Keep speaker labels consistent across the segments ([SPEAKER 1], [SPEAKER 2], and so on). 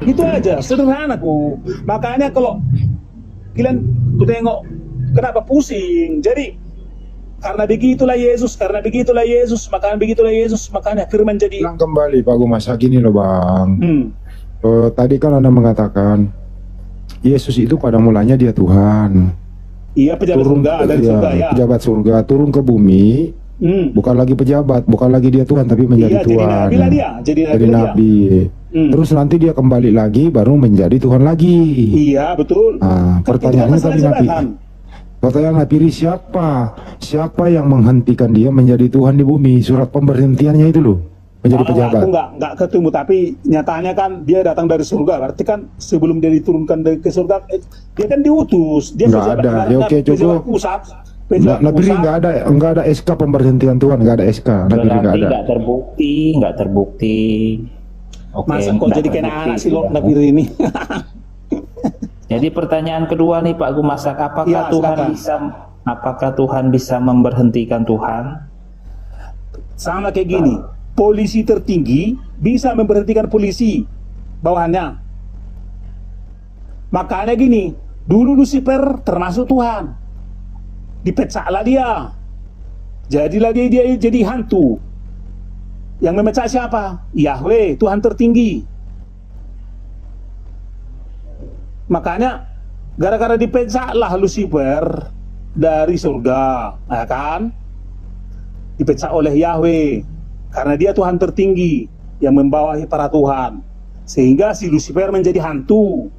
[SPEAKER 1] Itu aja, sederhana kok. Makanya kalau kalian tengok kenapa pusing. Jadi karena begitulah Yesus, makanya firman jadi.
[SPEAKER 2] Bilang kembali Pak Gumas, gini loh Bang. Tadi kan Anda mengatakan Yesus itu pada mulanya dia Tuhan.
[SPEAKER 1] Iya, pejabat surga, dari surga ya.
[SPEAKER 2] Pejabat surga turun ke bumi. Bukan lagi pejabat, bukan lagi dia Tuhan, tapi menjadi Tuhan. Jadi nabi. Terus nanti dia kembali lagi, baru menjadi Tuhan lagi.
[SPEAKER 1] Iya, betul.
[SPEAKER 2] Nah, pertanyaannya tadi pertanyaan Nabi siapa yang menghentikan dia menjadi Tuhan di bumi? Surat pemberhentiannya itu loh, menjadi pejabat.
[SPEAKER 1] Aku nggak ketemu, tapi nyatanya kan dia datang dari surga. Berarti kan sebelum dia diturunkan ke surga, dia kan diutus. Dia
[SPEAKER 2] nggak ada. Ya oke, cukup. Nabi nggak ada SK pemberhentian Tuhan, nggak ada SK. Nabi nggak ada.
[SPEAKER 3] Nggak terbukti. Oke,
[SPEAKER 1] masa kok jadi kena anak sih lo Nabi ini?
[SPEAKER 3] Jadi pertanyaan kedua nih Pak Gumasak, apakah Tuhan bisa memberhentikan Tuhan?
[SPEAKER 1] Sama kayak gini, polisi tertinggi bisa memberhentikan polisi bawahannya. Makanya gini, dulu Lucifer termasuk Tuhan, dipecahlah dia, jadilah dia jadi hantu. Yang memecah siapa? Yahweh, Tuhan tertinggi. Makanya gara-gara dipecahlah Lucifer dari surga, ya kan? Dipecah oleh Yahweh karena dia Tuhan tertinggi yang membawahi para Tuhan, sehingga si Lucifer menjadi hantu.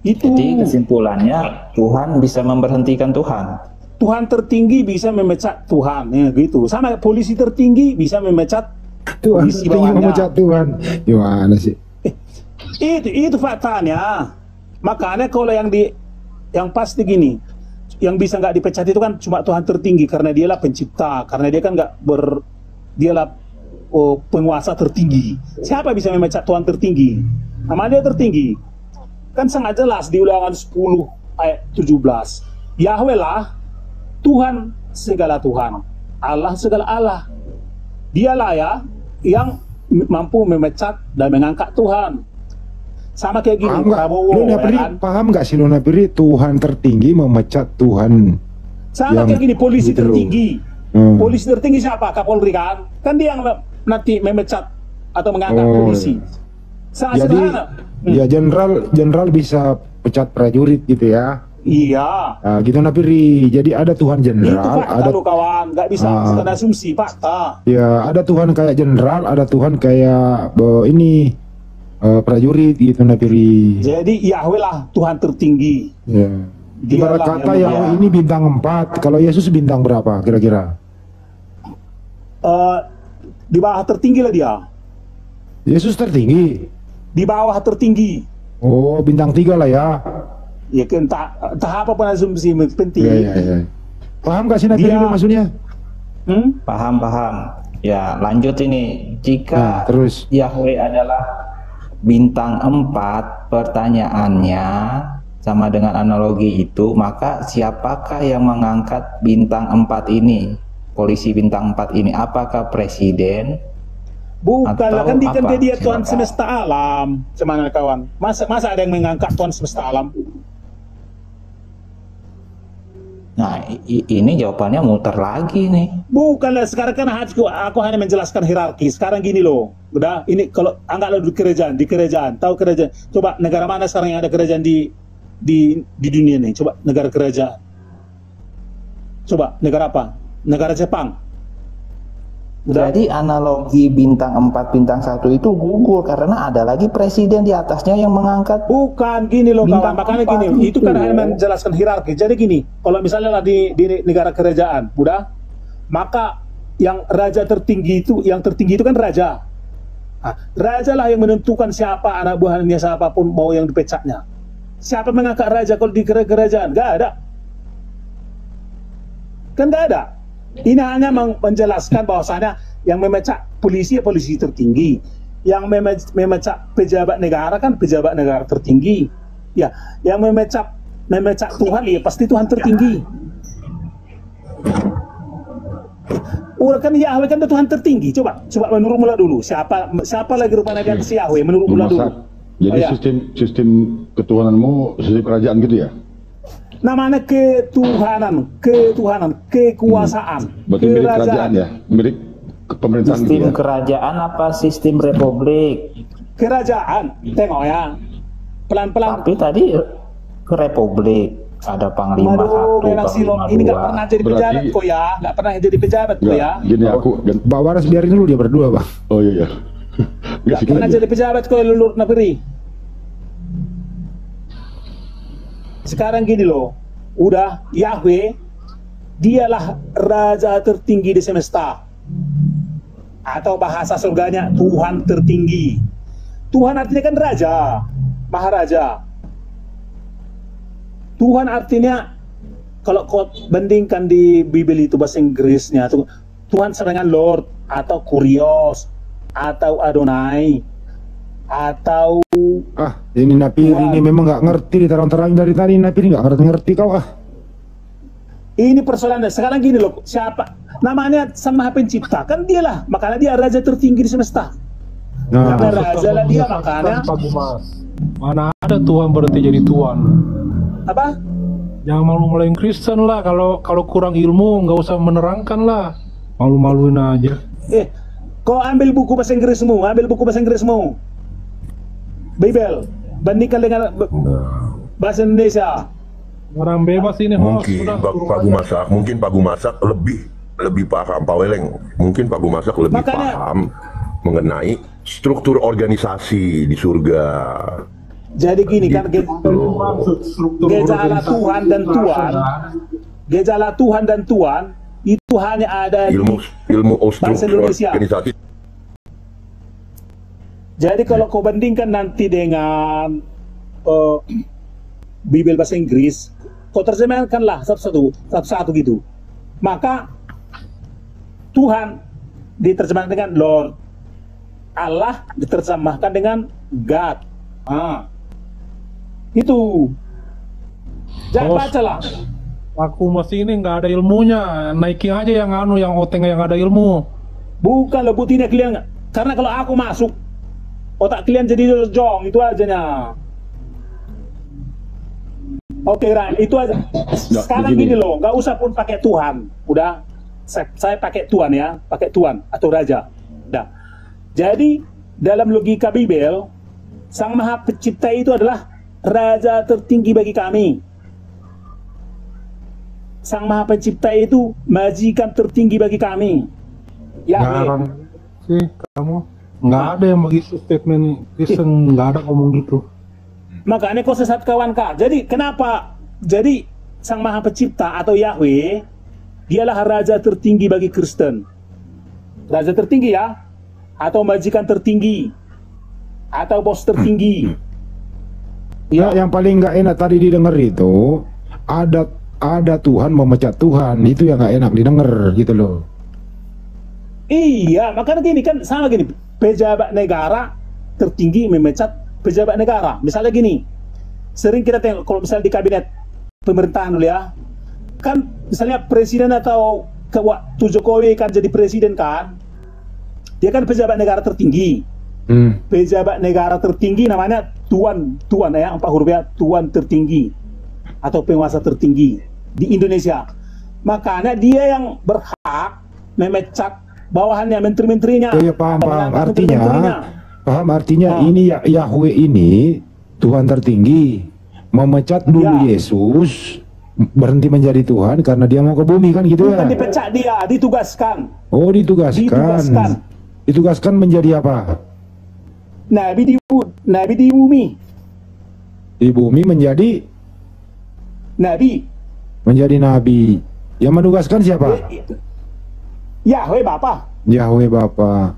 [SPEAKER 1] Itu.
[SPEAKER 3] Jadi kesimpulannya Tuhan bisa memberhentikan Tuhan.
[SPEAKER 1] Tuhan tertinggi bisa memecat Tuhan, ya gitu. Sama polisi tertinggi bisa memecat
[SPEAKER 2] Tuhan tertinggi memecat Tuhan. Gimana sih?
[SPEAKER 1] Itu faktanya. Makanya kalau yang pasti gini, yang bisa nggak dipecat itu kan cuma Tuhan tertinggi, karena dialah pencipta, karena dia kan dialah penguasa tertinggi. Siapa bisa memecat Tuhan tertinggi? Nama dia tertinggi. Kan sangat jelas di Ulangan 10 ayat 17. Yahweh lah Tuhan segala Tuhan, Allah segala Allah. Dialah ya yang mampu memecat dan mengangkat Tuhan. Sama kayak gini, Prabowo.
[SPEAKER 2] Paham nggak sih Luna Piri, Tuhan tertinggi memecat Tuhan?
[SPEAKER 1] Sama kayak gini, polisi tertinggi. Polisi tertinggi siapa? Kapolri kan? Kan dia yang nanti memecat atau mengangkat polisi. Sangat sederhana.
[SPEAKER 2] Ya jenderal bisa pecat prajurit gitu ya.
[SPEAKER 1] Iya.
[SPEAKER 2] Nah, gitu Napiri. Jadi ada Tuhan jenderal, ada
[SPEAKER 1] lu kawan, nggak bisa asumsi fakta.
[SPEAKER 2] Ya, ada Tuhan kayak jenderal, ada Tuhan kayak prajurit gitu Napiri.
[SPEAKER 1] Jadi Yahweh lah Tuhan tertinggi.
[SPEAKER 2] Ya. Ibarat kata Yahweh ini bintang 4, kalau Yesus bintang berapa kira-kira?
[SPEAKER 1] Di bawah tertinggi lah dia.
[SPEAKER 2] Yesus tertinggi.
[SPEAKER 1] Di bawah tertinggi.
[SPEAKER 2] Oh, bintang 3 lah ya.
[SPEAKER 1] Ya kan tak apa pun asumsi penting.
[SPEAKER 2] Ya. Paham gak sih Nabi ini maksudnya?
[SPEAKER 3] Paham. Ya lanjut ini. Jika
[SPEAKER 2] terus
[SPEAKER 3] Yahweh adalah bintang 4, pertanyaannya sama dengan analogi itu, maka siapakah yang mengangkat bintang 4 ini? Polisi bintang 4 ini, apakah presiden?
[SPEAKER 1] Bukan lah, kan dia Tuhan semesta alam, semangat kawan. Masa ada yang mengangkat Tuhan semesta alam?
[SPEAKER 3] Nah, ini jawabannya muter lagi nih.
[SPEAKER 1] Bukanlah, sekarang kan aku hanya menjelaskan hierarki. Sekarang gini loh, udah ini kalau anggaplah di kerajaan, tahu kerajaan. Coba negara mana sekarang yang ada kerajaan di dunia nih? Coba negara kerajaan. Coba negara apa? Negara Jepang. Udah.
[SPEAKER 3] Jadi analogi bintang 4, bintang 1 itu gugur karena ada lagi presiden di atasnya yang mengangkat.
[SPEAKER 1] Bukan gini loh kawan, makanya gini, itu kan hanya menjelaskan hierarki. Jadi gini, kalau misalnya lah di negara kerajaan, udah, maka yang raja tertinggi itu, yang tertinggi itu kan raja. Nah, raja lah yang menentukan siapa anak buahnya, siapapun mau yang dipecatnya. Siapa mengangkat raja kalau di kerajaan? Gak ada. Kan gak ada. Ini hanya menjelaskan bahwasannya yang memecat polisi ya polisi tertinggi, yang memecat pejabat negara kan pejabat negara tertinggi, ya, yang memecat Tuhan ya pasti Tuhan tertinggi. kan Yahweh kan Tuhan tertinggi. Coba menurut mula dulu. Siapa lagi rupanya di atas Yahweh menurut mula dulu.
[SPEAKER 4] Jadi sistem ketuhananmu sistem kerajaan gitu ya?
[SPEAKER 1] Namanya ketuhanan, kekuasaan,
[SPEAKER 4] berarti milik kerajaan ya, milik pemerintahan
[SPEAKER 3] sistem
[SPEAKER 4] gitu ya?
[SPEAKER 3] Kerajaan apa sistem republik?
[SPEAKER 1] Kerajaan, tengok ya, pelan-pelan.
[SPEAKER 3] Tapi tadi ke republik ada panglima satu, panglima
[SPEAKER 1] ini nggak
[SPEAKER 3] dua.
[SPEAKER 1] pernah jadi pejabat kok ya, nggak pernah jadi pejabat kok ya.
[SPEAKER 4] Gini aku,
[SPEAKER 2] Pak Waras biarin dulu dia berdua, Bang.
[SPEAKER 4] oh iya.
[SPEAKER 1] Nggak pernah jadi pejabat kok lulur negeri. Sekarang gini loh, udah Yahweh, dialah raja tertinggi di semesta. Atau bahasa surganya Tuhan tertinggi. Tuhan artinya kan raja, maharaja. Tuhan artinya kalau kau bandingkan di Bible itu bahasa Inggrisnya, Tuhan serangan Lord atau Kurios atau Adonai atau
[SPEAKER 2] ini Napiri ini memang nggak ngerti diterang-terang dari tadi. Napiri nggak ngerti kau
[SPEAKER 1] Ini persoalannya sekarang gini loh, siapa namanya Sang Maha Pencipta kan dialah, makanya dia raja tertinggi di semesta. Karena raja lah dia, makanya
[SPEAKER 5] mana ada Tuhan berarti jadi Tuhan.
[SPEAKER 1] apa?
[SPEAKER 5] Jangan malu-maluin Kristen lah, kalau kurang ilmu nggak usah menerangkan lah, malu-maluin aja.
[SPEAKER 1] Kau ambil buku bahasa Inggrismu, Bible, bandingkan dengan bahasa Indonesia.
[SPEAKER 5] Orang bebas ini
[SPEAKER 6] mungkin Pak Gumasak lebih paham, Pak Weleng, mungkin Pak Gumasak lebih paham mengenai struktur organisasi di surga.
[SPEAKER 1] Jadi gini kan, gejala Tuhan dan Tuhan itu hanya ada
[SPEAKER 6] ilmu struktur organisasi.
[SPEAKER 1] Jadi kalau kau bandingkan nanti dengan Bible bahasa Inggris, kau terjemahkanlah satu-satu gitu. Maka Tuhan diterjemahkan dengan Lord, Allah diterjemahkan dengan God. Itu jangan bacalah.
[SPEAKER 5] Aku masih ini nggak ada ilmunya, naikin aja yang oteng yang ada ilmu.
[SPEAKER 1] Bukan lo buktinya kalian, karena kalau aku masuk otak kalian jadi jong, itu aja. Oke, Ran, itu aja. Sekarang gini loh, nggak usah pun pakai Tuhan. Udah, saya pakai Tuhan ya, pakai Tuhan atau Raja. Udah. Jadi dalam logika Bible, Sang Maha Pencipta itu adalah Raja tertinggi bagi kami. Sang Maha Pencipta itu majikan tertinggi bagi kami.
[SPEAKER 5] Jarang sih kamu. Nggak ada yang begitu statement Kristen, nggak ada ngomong gitu.
[SPEAKER 1] Makanya kau sesat kawan kak. Jadi kenapa? Jadi Sang Maha Pencipta atau Yahweh, dialah Raja tertinggi bagi Kristen. Raja tertinggi ya, atau majikan tertinggi, atau bos tertinggi.
[SPEAKER 2] Ya, yang paling nggak enak tadi didengar itu ada Tuhan memecat Tuhan, itu yang nggak enak didengar gitu loh.
[SPEAKER 1] Iya, makanya gini kan sama gini, pejabat negara tertinggi memecat pejabat negara. Misalnya gini, sering kita tengok kalau misalnya di kabinet pemerintahan dulu ya, kan misalnya presiden atau waktu Jokowi kan jadi presiden kan, dia kan pejabat negara tertinggi. Pejabat negara tertinggi namanya tuan ya, 4 huruf ya, tuan tertinggi atau penguasa tertinggi di Indonesia. Makanya dia yang berhak memecat bawahannya, menteri-menterinya.
[SPEAKER 2] Iya, paham. Artinya ini Yahweh ini Tuhan tertinggi memecat dulu Yesus berhenti menjadi Tuhan karena dia mau ke bumi kan gitu.
[SPEAKER 1] Bukan
[SPEAKER 2] ya.
[SPEAKER 1] dipecat, dia ditugaskan.
[SPEAKER 2] Oh, ditugaskan. Ditugaskan menjadi apa?
[SPEAKER 1] Nabi di bumi.
[SPEAKER 2] Di bumi menjadi
[SPEAKER 1] nabi.
[SPEAKER 2] Menjadi nabi. Yang menugaskan siapa?
[SPEAKER 1] Yahweh Bapa.
[SPEAKER 2] Yahweh Bapa.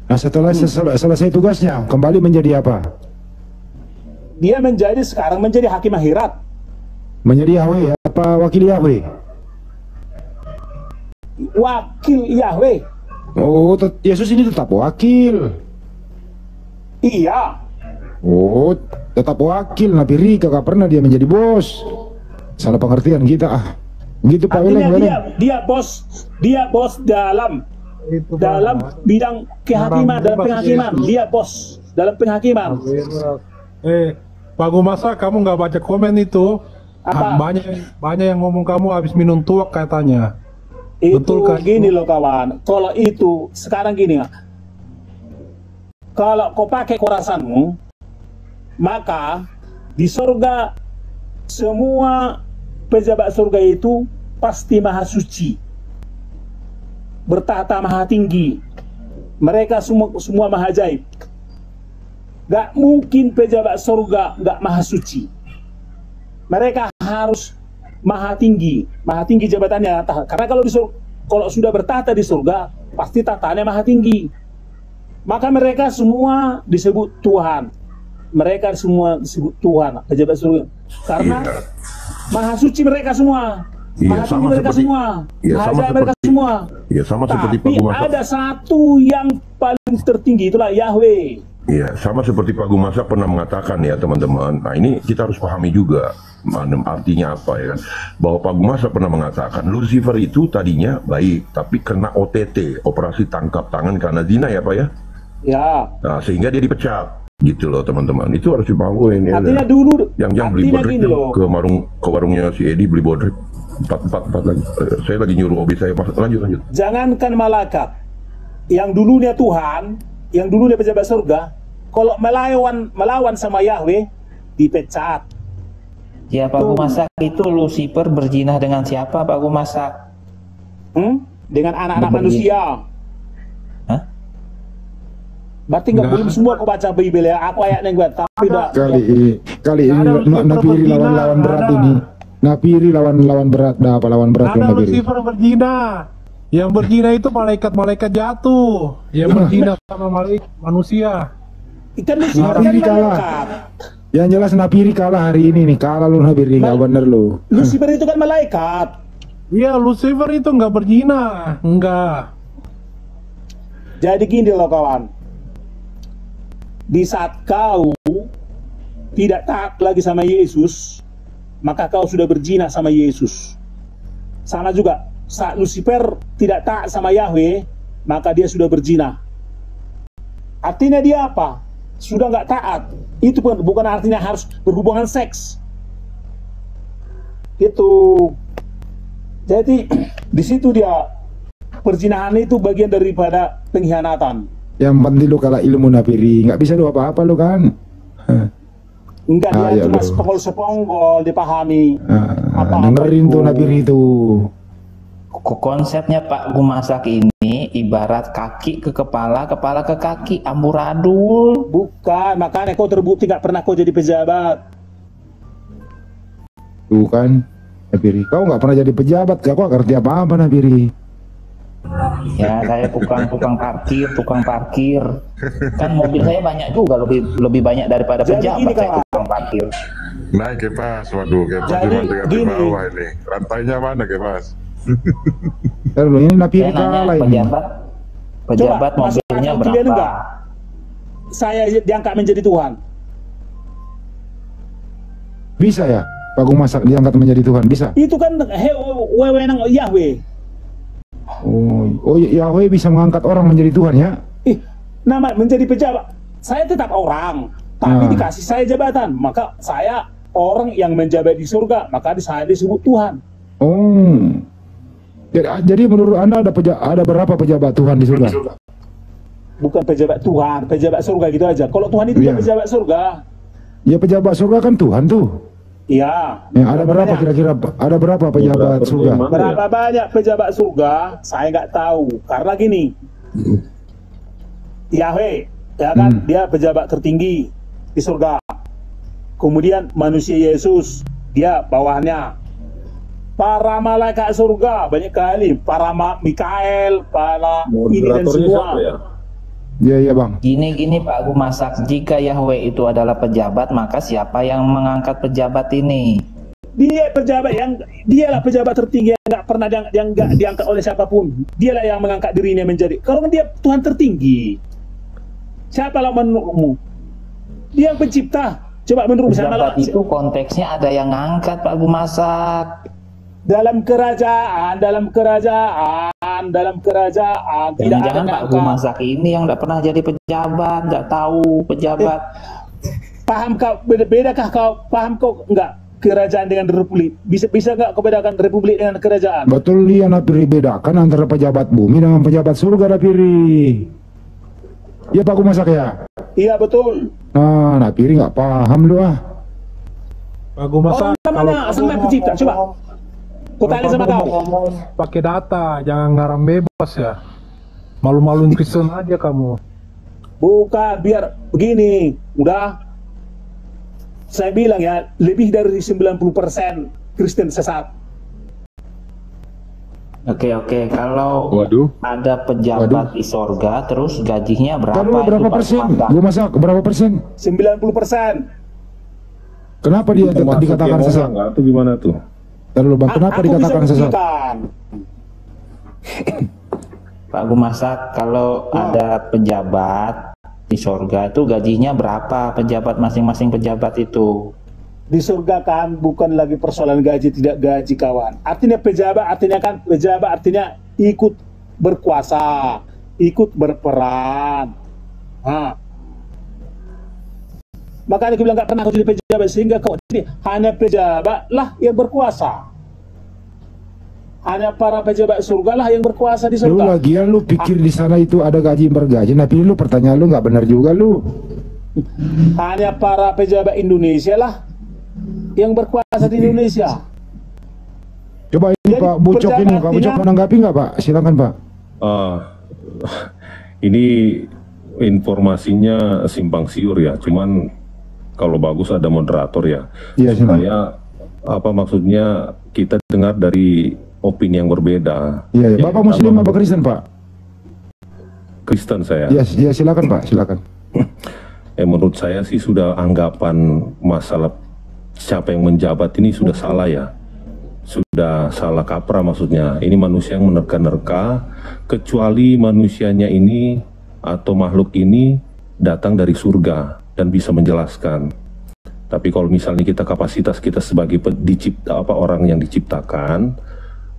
[SPEAKER 2] Nah, setelah selesai tugasnya kembali menjadi apa?
[SPEAKER 1] Dia sekarang menjadi hakim akhirat.
[SPEAKER 2] Menjadi Yahweh apa wakil Yahweh?
[SPEAKER 1] Wakil Yahweh.
[SPEAKER 2] Oh, Yesus ini tetap wakil.
[SPEAKER 1] Iya.
[SPEAKER 2] Oh, tetap wakil. Nabi Rika gak pernah dia menjadi bos. Salah pengertian kita. Gitu Pak
[SPEAKER 1] Artinya
[SPEAKER 2] Weleng.
[SPEAKER 1] dia bos dalam bidang kehakiman, dalam penghakiman. Dia bos dalam penghakiman.
[SPEAKER 5] Pak Gumasa, kamu nggak baca komen itu?
[SPEAKER 1] Apa?
[SPEAKER 5] Banyak yang ngomong kamu habis minum tuak katanya.
[SPEAKER 1] Itu
[SPEAKER 5] betul kan?
[SPEAKER 1] Gini loh kawan, kalau itu sekarang gini, kalau kau pakai kurasanmu, maka di surga semua pejabat surga itu pasti maha suci, bertahta maha tinggi, mereka semua maha ajaib. Gak mungkin pejabat surga gak maha suci. Mereka harus maha tinggi jabatannya. Karena kalau sudah bertahta di surga, pasti tahtanya maha tinggi. Maka mereka semua disebut Tuhan. Mereka semua disebut Tuhan, pejabat surga. Karena maha suci mereka semua. Maha tinggi mereka semua. Maha mereka semua.
[SPEAKER 6] Iya, sama seperti Pak
[SPEAKER 1] Tapi
[SPEAKER 6] Gumasa.
[SPEAKER 1] ada satu yang paling tertinggi, itulah Yahweh.
[SPEAKER 6] Iya, sama seperti Pak Gumasa pernah mengatakan ya teman-teman. Nah ini kita harus pahami juga artinya apa ya kan. Bahwa Pak Gumasa pernah mengatakan Lucifer itu tadinya baik, tapi kena OTT, operasi tangkap tangan karena zina ya Pak ya.
[SPEAKER 1] Ya.
[SPEAKER 6] Nah, sehingga dia dipecat. Gitu loh teman-teman. Itu harus dipahami ya.
[SPEAKER 1] Artinya dulu.
[SPEAKER 6] Yang beli bodrek ke warungnya si Edi beli bodrek 4 lagi. Saya lagi nyuruh hobi saya lanjut.
[SPEAKER 1] Jangankan malaikat, yang dulunya Tuhan, yang dulunya pejabat surga, kalau melawan sama Yahweh dipecat.
[SPEAKER 3] Ya Pak Gumasa, itu Lucifer berzina dengan siapa Pak Gumasa?
[SPEAKER 1] Dengan anak-anak manusia.
[SPEAKER 3] Hah?
[SPEAKER 1] Berarti belum semua kau baca Bible ya. Aku ayatnya gue, tapi
[SPEAKER 2] kali ini Napiri lawan berat ini. Napiri lawan berat, apa lawan berat?
[SPEAKER 5] Ada Lucifer berzina. Yang berzina itu malaikat jatuh. Yang berzina sama manusia.
[SPEAKER 1] Ikan
[SPEAKER 2] Napiri kalah. Yang jelas Napiri kalah hari ini nih. Kalah lu Napiri, nggak bener lu.
[SPEAKER 1] Lucifer itu kan malaikat.
[SPEAKER 5] Iya, Lucifer itu nggak berzina. Enggak.
[SPEAKER 1] Jadi gini loh kawan. Di saat kau tidak taat lagi sama Yesus, maka kau sudah berzina sama Yesus. Sama juga, saat Lucifer tidak taat sama Yahweh, maka dia sudah berzina. Artinya dia apa? Sudah nggak taat. Itu pun bukan artinya harus berhubungan seks. Itu. Jadi di situ dia perzinahan itu bagian daripada pengkhianatan.
[SPEAKER 2] Yang penting lu kalah ilmu Napiri, nggak bisa lu apa-apa lu kan?
[SPEAKER 1] Enggak, dia cuma sepongol dipahami.
[SPEAKER 2] Dengerin tuh Napiri itu.
[SPEAKER 3] Konsepnya Pak Gumasak ini ibarat kaki ke kepala, kepala ke kaki, amburadul.
[SPEAKER 1] Bukan, makanya kau terbukti nggak pernah kau jadi pejabat.
[SPEAKER 2] Tuh kan, Napiri, kau nggak pernah jadi pejabat, kau ngerti apa-apa Napiri.
[SPEAKER 3] Ya, saya tukang parkir. Kan mobil saya banyak juga, lebih banyak daripada pejabat. Saya tukang parkir.
[SPEAKER 7] Naik ke pas, waduh, ke pas cuma di bawah ini. Rantainya mana ke pas?
[SPEAKER 2] Ini Napiri kalah ini.
[SPEAKER 3] Pejabat mobilnya berapa?
[SPEAKER 1] Saya diangkat menjadi Tuhan.
[SPEAKER 2] Bisa ya, Pak Gumasak diangkat menjadi Tuhan, bisa?
[SPEAKER 1] Itu kan wewenang Yahweh.
[SPEAKER 2] Oh, Yahweh bisa mengangkat orang menjadi Tuhan ya?
[SPEAKER 1] Nama menjadi pejabat. Saya tetap orang, tapi dikasih saya jabatan. Maka saya orang yang menjabat di surga, maka saya disebut Tuhan.
[SPEAKER 2] Oh. Jadi menurut Anda ada berapa pejabat Tuhan di surga?
[SPEAKER 1] Bukan pejabat Tuhan, pejabat surga gitu aja. Kalau Tuhan itu pejabat surga.
[SPEAKER 2] Ya pejabat surga kan Tuhan tuh.
[SPEAKER 1] Iya.
[SPEAKER 2] Ada berapa kira-kira? Ada berapa pejabat surga?
[SPEAKER 1] Berapa banyak pejabat surga? Saya nggak tahu. Karena gini, Yahweh, ya kan, dia pejabat tertinggi di surga. Kemudian manusia Yesus, dia bawahnya. Para malaikat surga banyak kali, para Mikael, para ini dan semua.
[SPEAKER 2] Iya Bang.
[SPEAKER 3] Gini Pak Gumasak, jika Yahweh itu adalah pejabat, maka siapa yang mengangkat pejabat ini?
[SPEAKER 1] Dia pejabat dialah pejabat tertinggi yang nggak pernah diangkat oleh siapapun. Dialah yang mengangkat dirinya menjadi. Karena dia Tuhan tertinggi. Siapa lah menurutmu? Dia yang pencipta. Coba menurut saya
[SPEAKER 3] pejabat itu konteksnya ada yang ngangkat Pak Gumasak.
[SPEAKER 1] dalam kerajaan tidak ada
[SPEAKER 3] Jangan-jangan Pak Guru Masak ini yang tidak pernah jadi pejabat, tidak tahu pejabat.
[SPEAKER 1] Paham kau, bedakah kau, paham kau enggak kerajaan dengan republik? Bisa enggak kau bedakan republik dengan kerajaan?
[SPEAKER 2] Betul dia Napiri, bedakan antara pejabat bumi dengan pejabat surga Napiri. Ya Pak Guru Masak ya?
[SPEAKER 1] Iya betul.
[SPEAKER 2] Nah, Napiri nggak paham lu ah.
[SPEAKER 5] Pak Guru Masak,
[SPEAKER 1] Mana sampai pencipta, coba. Kau tanya sama kau.
[SPEAKER 5] Pakai data, jangan ngaram bebas ya. Malu-maluin Kristen aja kamu.
[SPEAKER 1] Bukan, biar begini. Udah. Saya bilang ya, lebih dari 90% Kristen sesat.
[SPEAKER 3] Oke, kalau ada pejabat di sorga, terus gajinya berapa?
[SPEAKER 2] Berapa persen? Guru Masak, berapa persen?
[SPEAKER 1] 90%.
[SPEAKER 2] Kenapa dia dikatakan sesat?
[SPEAKER 8] Atau gimana tuh?
[SPEAKER 2] Lalu Bang, kenapa dikatakan sesat?
[SPEAKER 3] Pak Guru Masak, kalau ada pejabat di sorga itu gajinya berapa pejabat, masing-masing pejabat itu?
[SPEAKER 1] Di surga kan bukan lagi persoalan gaji tidak gaji kawan. Artinya pejabat artinya ikut berkuasa, ikut berperan. Makanya aku bilang gak pernah kau jadi pejabat, sehingga kau jadi hanya pejabat lah yang berkuasa. Hanya para pejabat surga lah yang berkuasa di surga.
[SPEAKER 2] Lu lagian lu pikir di sana itu ada gaji bergaji, tapi lu pertanyaan lu nggak benar juga lu.
[SPEAKER 1] Hanya para pejabat Indonesia lah yang berkuasa di Indonesia.
[SPEAKER 2] Coba ini jadi, Pak Bucok ini, Pak Bucok menanggapi nggak Pak? Silakan Pak.
[SPEAKER 8] Ini informasinya simpang siur ya, cuman kalau bagus ada moderator ya.
[SPEAKER 2] Iya,
[SPEAKER 8] supaya apa maksudnya kita dengar dari opini yang berbeda.
[SPEAKER 2] Iya, ya. Bapak Muslim apa Kristen Pak?
[SPEAKER 8] Kristen saya.
[SPEAKER 2] Iya, silakan Pak, silakan.
[SPEAKER 8] Menurut saya sih sudah anggapan masalah siapa yang menjabat ini sudah salah ya. Sudah salah kaprah maksudnya. Ini manusia yang menerka-nerka, kecuali manusianya ini atau makhluk ini datang dari surga dan bisa menjelaskan. Tapi kalau misalnya kita kapasitas kita sebagai orang yang diciptakan,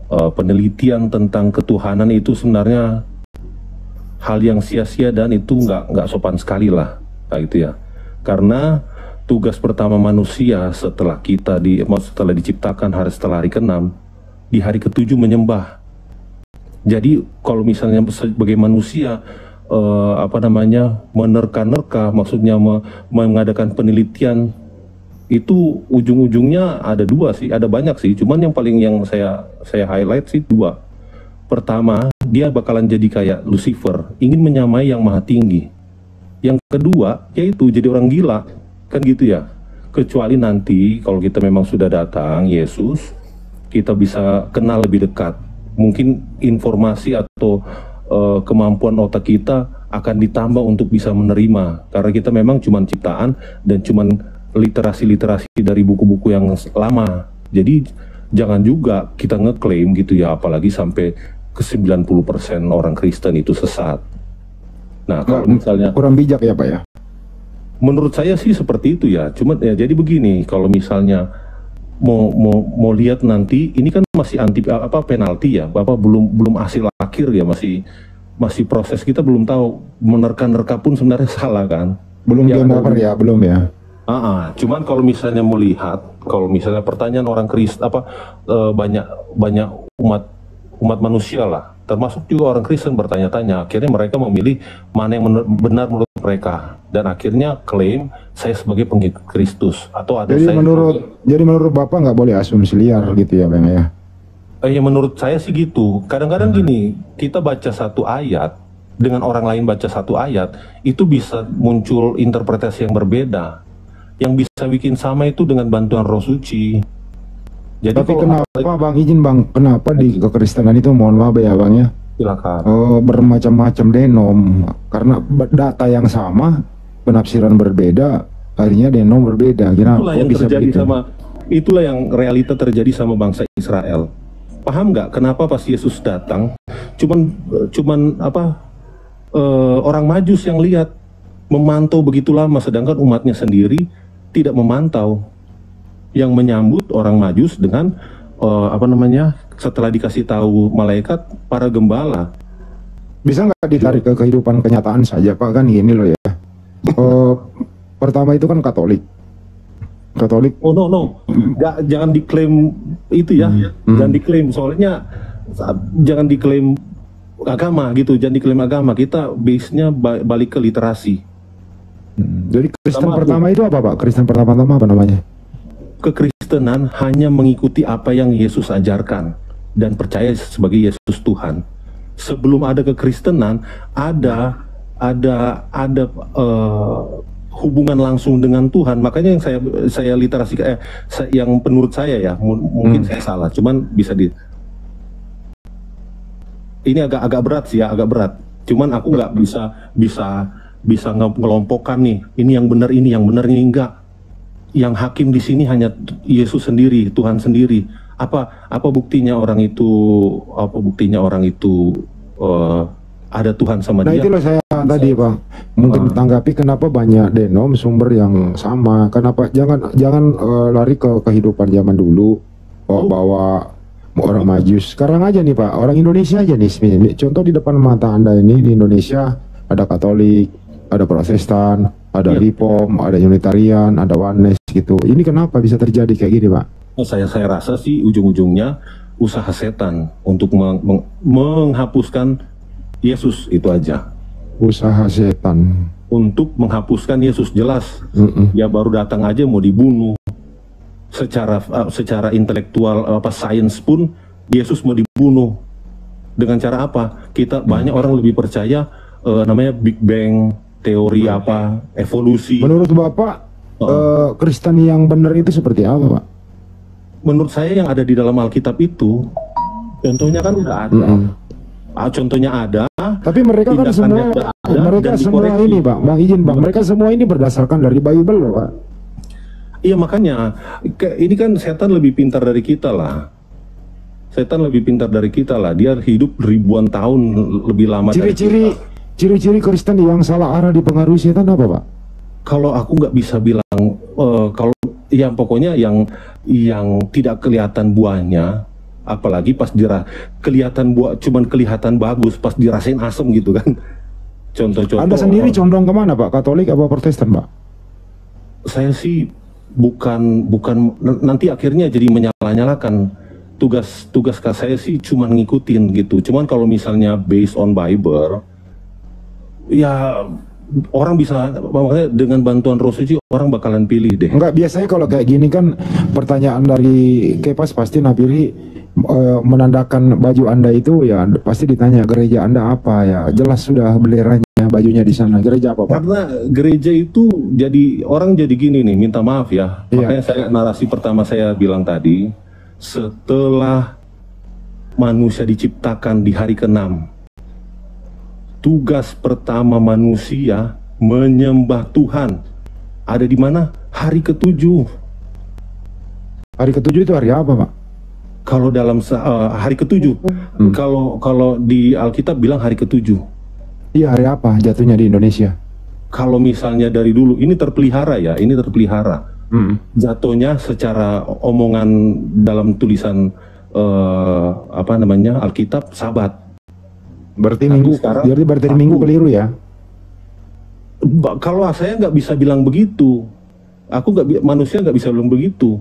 [SPEAKER 8] penelitian tentang ketuhanan itu sebenarnya hal yang sia-sia dan itu nggak sopan sekali lah, kayak gitu ya. Karena tugas pertama manusia setelah diciptakan setelah hari ke-6, di hari ke-7 menyembah. Jadi kalau misalnya sebagai manusia menerka-nerka, maksudnya mengadakan penelitian, itu ujung-ujungnya ada dua sih, ada banyak sih, cuman yang saya highlight sih dua. Pertama, dia bakalan jadi kayak Lucifer, ingin menyamai yang maha tinggi. Yang kedua, yaitu jadi orang gila, kan gitu ya. Kecuali nanti kalau kita memang sudah datang Yesus, kita bisa kenal lebih dekat. Mungkin informasi atau kemampuan otak kita akan ditambah untuk bisa menerima, karena kita memang cuman ciptaan dan cuman literasi dari buku-buku yang lama. Jadi jangan juga kita ngeklaim gitu ya, apalagi sampai ke 90% orang Kristen itu sesat. Nah, kalau misalnya
[SPEAKER 2] kurang bijak ya Pak ya.
[SPEAKER 8] Menurut saya sih seperti itu ya. Cuma ya jadi begini, kalau misalnya mau lihat nanti, ini kan masih penalti ya, Bapak belum hasil akhir ya, masih proses, kita belum tahu, menerka-nerka pun sebenarnya salah kan,
[SPEAKER 2] belum ya, belum ya.
[SPEAKER 8] Cuman kalau misalnya mau lihat, kalau misalnya pertanyaan orang Kristen banyak umat manusia lah, termasuk juga orang Kristen bertanya-tanya, akhirnya mereka memilih mana yang benar menurut mereka, dan akhirnya klaim saya sebagai pengikut Kristus atau ada.
[SPEAKER 2] Jadi menurut Bapak nggak boleh asumsi liar gitu ya Bang ya?
[SPEAKER 8] Ya menurut saya sih gitu. Kadang-kadang gini, kita baca satu ayat dengan orang lain baca satu ayat, itu bisa muncul interpretasi yang berbeda. Yang bisa bikin sama itu dengan bantuan Roh Suci. Jadi
[SPEAKER 2] tapi kenapa Bang, izin Bang, kenapa di kekristenan itu, mohon maaf ya Bang ya,
[SPEAKER 8] silakan,
[SPEAKER 2] bermacam-macam denom, karena data yang sama, penafsiran berbeda, akhirnya denom berbeda.
[SPEAKER 8] Itulah yang terjadi itulah yang realita terjadi sama bangsa Israel. Paham nggak kenapa pas Yesus datang, cuman orang Majus yang lihat, memantau begitu lama, sedangkan umatnya sendiri tidak memantau. Yang menyambut orang Majus dengan setelah dikasih tahu malaikat, para gembala.
[SPEAKER 2] Bisa nggak ditarik ke kehidupan kenyataan saja Pak, kan gini loh ya. Pertama itu kan Katolik.
[SPEAKER 8] Oh no, jangan diklaim itu ya, jangan diklaim, soalnya jangan diklaim agama gitu, jangan diklaim agama. Kita base-nya balik ke literasi.
[SPEAKER 2] Jadi Kristen pertama itu apa Pak? Kristen pertama apa namanya?
[SPEAKER 8] Kekristenan hanya mengikuti apa yang Yesus ajarkan dan percaya sebagai Yesus Tuhan. Sebelum ada kekristenan, ada hubungan langsung dengan Tuhan. Makanya yang saya literasi, yang menurut saya ya, mungkin saya salah, cuman ini agak berat sih ya, agak berat. Cuman aku nggak bisa ngelompokkan nih, ini yang benar ini enggak. Yang hakim di sini hanya Yesus sendiri, Tuhan sendiri. Apa buktinya orang itu ada Tuhan sama dia?
[SPEAKER 2] Nah itulah saya tadi Bang, mungkin tanggapi kenapa banyak denom sumber yang sama. Kenapa jangan lari ke kehidupan zaman dulu, bawa orang Majus. Sekarang aja nih Pak, orang Indonesia aja nih. Contoh di depan mata Anda ini, di Indonesia ada Katolik, ada Protestan, ada Reform, ada Unitarian, ada Oneness gitu. Ini kenapa bisa terjadi kayak gini Pak?
[SPEAKER 8] Saya rasa sih ujung-ujungnya usaha setan untuk menghapuskan Yesus, itu aja.
[SPEAKER 2] Usaha setan
[SPEAKER 8] untuk menghapuskan Yesus, jelas. Ya baru datang aja mau dibunuh. Secara intelektual sains pun Yesus mau dibunuh. Dengan cara apa? Kita banyak orang lebih percaya namanya Big Bang, teori evolusi. Menurut
[SPEAKER 2] Bapak Kristen yang benar itu seperti apa Pak?
[SPEAKER 8] Menurut saya yang ada di dalam Alkitab itu, contohnya kan udah ada. Contohnya ada.
[SPEAKER 2] Tapi mereka kan semua, ini Pak, Bang izin Bang, mereka semua ini berdasarkan dari Bible loh Pak.
[SPEAKER 8] Iya makanya, ini kan setan lebih pintar dari kita lah. Dia hidup ribuan tahun lebih lama.
[SPEAKER 2] Ciri-ciri Kristen yang salah arah dipengaruhi setan apa Pak?
[SPEAKER 8] Kalau aku nggak bisa bilang, kalau yang pokoknya yang tidak kelihatan buahnya, apalagi pas kelihatan buah, cuman kelihatan bagus, pas dirasain asem gitu kan. Contoh-contoh.
[SPEAKER 2] Anda sendiri condong kemana Pak? Katolik apa Protestan Pak?
[SPEAKER 8] Saya sih bukan nanti akhirnya jadi menyalah-nyalakan. Tugas saya sih cuman ngikutin gitu. Cuman kalau misalnya based on Bible, ya orang bisa, makanya dengan bantuan Roh Suci orang bakalan pilih deh.
[SPEAKER 2] Enggak, biasanya kalau kayak gini kan pertanyaan dari Kepas pasti Nabili menandakan baju Anda itu ya pasti ditanya gereja Anda apa ya, jelas sudah benderanya bajunya di sana. Gereja apa Pak?
[SPEAKER 8] Karena gereja itu jadi orang jadi gini nih, minta maaf ya. Makanya narasi pertama saya bilang tadi, setelah manusia diciptakan di hari ke-6, tugas pertama manusia menyembah Tuhan ada di mana? Hari ke-7.
[SPEAKER 2] Hari ke-7 itu hari apa Pak?
[SPEAKER 8] Kalau dalam hari ke-7, kalau di Alkitab bilang hari ke-7.
[SPEAKER 2] Iya, hari apa jatuhnya di Indonesia?
[SPEAKER 8] Kalau misalnya dari dulu, ini terpelihara ya, ini terpelihara. Jatuhnya secara omongan dalam tulisan Alkitab Sabat.
[SPEAKER 2] Berarti minggu sekarang, berarti minggu keliru ya?
[SPEAKER 8] Kalau saya nggak bisa bilang begitu, manusia nggak bisa bilang begitu.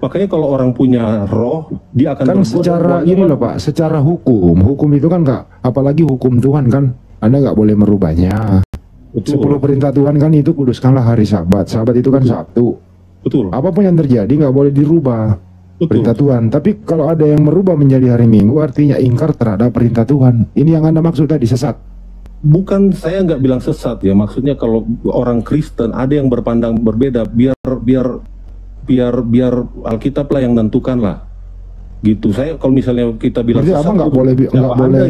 [SPEAKER 8] Makanya kalau orang punya roh, dia akan
[SPEAKER 2] kan secara ini loh Pak, secara hukum itu kan nggak, apalagi hukum Tuhan kan, Anda nggak boleh merubahnya. 10 perintah Tuhan kan itu, kuduskanlah hari Sabat. Sabat itu kan Sabtu.
[SPEAKER 8] Betul.
[SPEAKER 2] Apapun yang terjadi nggak boleh dirubah. Perintah Tuhan. Tapi kalau ada yang merubah menjadi hari Minggu, artinya ingkar terhadap perintah Tuhan. Ini yang Anda maksud tadi, sesat?
[SPEAKER 8] Bukan, saya nggak bilang sesat ya. Maksudnya kalau orang Kristen ada yang berpandang berbeda, biar Alkitab lah yang nentukan lah. Gitu. Saya kalau misalnya kita bilang
[SPEAKER 2] sesat,
[SPEAKER 8] nggak boleh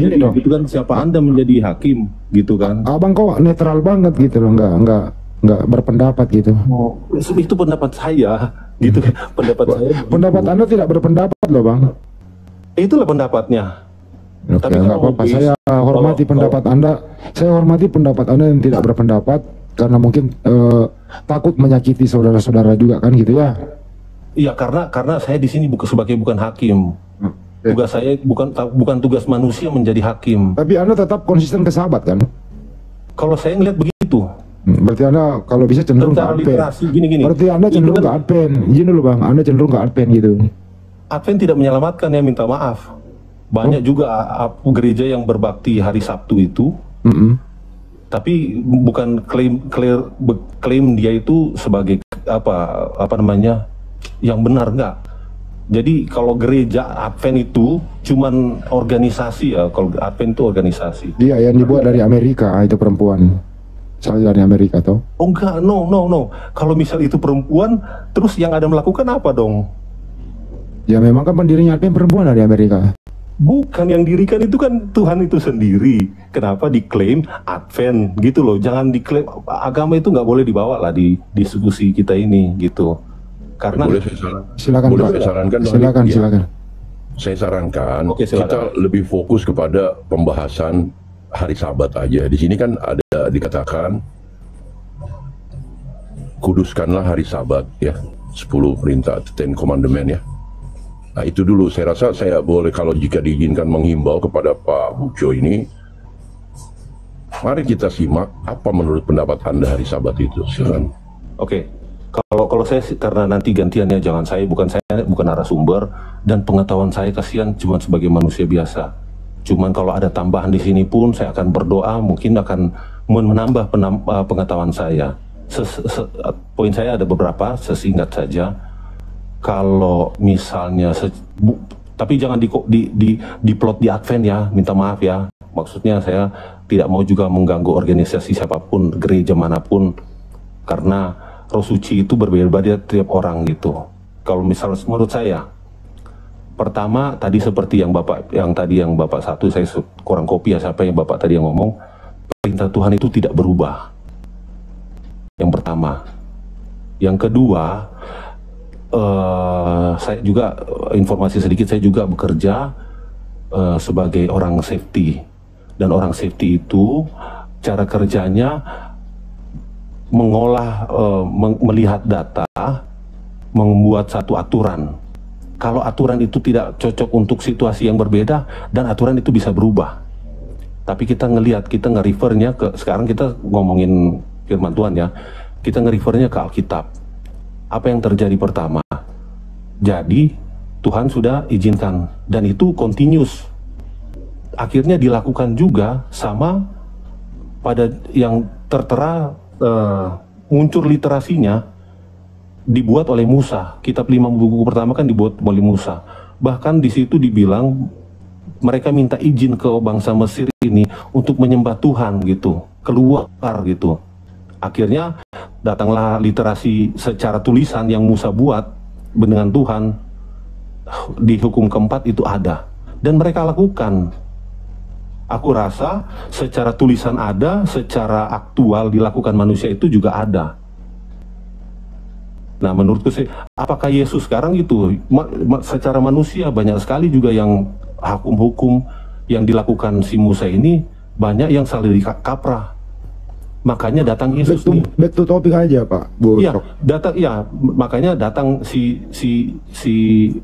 [SPEAKER 8] ini dong. Gitu kan, siapa Anda menjadi hakim, gitu kan?
[SPEAKER 2] Abang kok netral banget gitu loh, nggak berpendapat gitu.
[SPEAKER 8] Itu pendapat saya, gitu. Pendapat
[SPEAKER 2] Anda tidak berpendapat loh Bang.
[SPEAKER 8] Itulah pendapatnya.
[SPEAKER 2] Oke, tapi nggak apa-apa. Saya hormati pendapat Anda. Saya hormati pendapat Anda yang tidak berpendapat karena mungkin takut menyakiti saudara-saudara juga kan gitu ya.
[SPEAKER 8] Iya, karena saya di sini bukan hakim. Tugas saya bukan tugas manusia menjadi hakim.
[SPEAKER 2] Tapi Anda tetap konsisten ke sahabat kan?
[SPEAKER 8] Kalau saya ngeliat begitu.
[SPEAKER 2] Berarti Anda kalau bisa cenderung ke
[SPEAKER 8] Tentara
[SPEAKER 2] Advent.
[SPEAKER 8] literasi gini.
[SPEAKER 2] Berarti Anda cenderung ke Advent. Izin dulu Bang, Anda cenderung ke Advent gitu.
[SPEAKER 8] Advent tidak menyelamatkan, ya, minta maaf. Banyak juga gereja yang berbakti hari Sabtu itu. Tapi bukan klaim dia itu sebagai apa namanya yang benar, enggak. Jadi kalau gereja Advent itu cuman organisasi, ya. Kalau Advent itu organisasi.
[SPEAKER 2] Dia yang dibuat dari Amerika, itu perempuan. Saya dari Amerika toh.
[SPEAKER 8] Oh enggak, no. Kalau misal itu perempuan, terus yang ada melakukan apa dong?
[SPEAKER 2] Ya memang kan pendirinya Advent perempuan dari Amerika.
[SPEAKER 8] Bukan, yang dirikan itu kan Tuhan itu sendiri. Kenapa diklaim Advent gitu loh? Jangan diklaim, agama itu nggak boleh dibawa lah di diskusi kita ini gitu. Karena
[SPEAKER 6] boleh saya sarankan.
[SPEAKER 2] Silakan
[SPEAKER 6] Boleh
[SPEAKER 2] Pak.
[SPEAKER 6] saya sarankan.
[SPEAKER 2] Silakan,
[SPEAKER 6] Ya.
[SPEAKER 2] silakan.
[SPEAKER 6] Saya sarankan
[SPEAKER 8] Oke, silakan.
[SPEAKER 6] kita lebih fokus kepada pembahasan hari Sabat aja. Di sini kan ada dikatakan kuduskanlah hari Sabat, ya. 10 perintah, 10 commandment, ya. Nah itu dulu, saya rasa saya boleh kalau jika diizinkan menghimbau kepada Pak Bujo ini, mari kita simak apa menurut pendapat Anda hari Sabat itu. Silakan.
[SPEAKER 8] Oke. Kalau saya sih, karena nanti gantiannya jangan saya bukan narasumber, dan pengetahuan saya kasihan cuma sebagai manusia biasa. Cuman kalau ada tambahan di sini pun saya akan berdoa, mungkin akan menambah pengetahuan saya. Poin saya ada beberapa, sesingkat saja. Kalau misalnya tapi jangan diplot di Advent, ya, minta maaf ya. Maksudnya saya tidak mau juga mengganggu organisasi siapapun, gereja manapun, karena Roh Suci itu berbeda-beda tiap orang gitu. Kalau misalnya menurut saya, pertama tadi seperti yang Bapak satu, saya kurang kopi ya, siapa yang Bapak tadi yang ngomong, perintah Tuhan itu tidak berubah. Yang pertama. Yang kedua, saya juga informasi sedikit, saya juga bekerja sebagai orang safety, dan orang safety itu cara kerjanya mengolah, melihat data, membuat satu aturan. Kalau aturan itu tidak cocok untuk situasi yang berbeda, dan aturan itu bisa berubah. Tapi kita ngelihat, kita nge-refernya ke, sekarang kita ngomongin firman Tuhan, ya, kita nge-refernya ke Alkitab. Apa yang terjadi pertama? Jadi Tuhan sudah izinkan, dan itu continuous. Akhirnya dilakukan juga sama pada yang tertera, muncul literasinya dibuat oleh Musa. Kitab 5 buku pertama kan dibuat oleh Musa. Bahkan di situ dibilang mereka minta izin ke bangsa Mesir ini untuk menyembah Tuhan gitu, keluar gitu. Akhirnya datanglah literasi secara tulisan yang Musa buat dengan Tuhan. Di hukum keempat itu ada, dan mereka lakukan. Aku rasa secara tulisan ada, secara aktual dilakukan manusia itu juga ada. Nah, menurutku sih, apakah Yesus sekarang itu secara manusia banyak sekali juga yang hukum-hukum yang dilakukan si Musa ini, banyak yang salah dikaprah. Makanya datang Yesus.
[SPEAKER 2] Back to topik aja Pak.
[SPEAKER 8] Iya, makanya datang si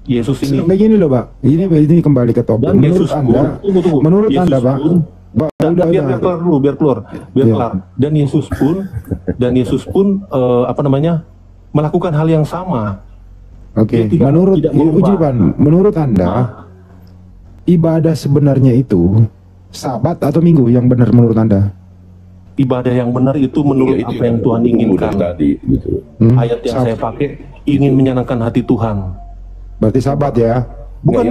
[SPEAKER 8] Yesus ini.
[SPEAKER 2] Begini loh Pak, ini kembali ke topik.
[SPEAKER 8] Dan
[SPEAKER 2] Menurut
[SPEAKER 8] Yesus
[SPEAKER 2] Anda,
[SPEAKER 8] pun,
[SPEAKER 2] menurut
[SPEAKER 8] Yesus
[SPEAKER 2] Anda Pak,
[SPEAKER 8] pun, biar keluar dulu, biar keluar. Dan Yesus pun, apa namanya, melakukan hal yang sama.
[SPEAKER 2] Oke,
[SPEAKER 8] Dia tidak berubah.
[SPEAKER 2] menurut Anda, ibadah sebenarnya itu Sabat atau Minggu yang benar menurut Anda?
[SPEAKER 8] Ibadah yang benar itu menurut apa yang Tuhan inginkan.
[SPEAKER 6] Tadi, gitu.
[SPEAKER 8] Ayat yang saya pakai, ingin menyenangkan hati Tuhan.
[SPEAKER 2] Berarti Sabat ya?
[SPEAKER 8] Bukan,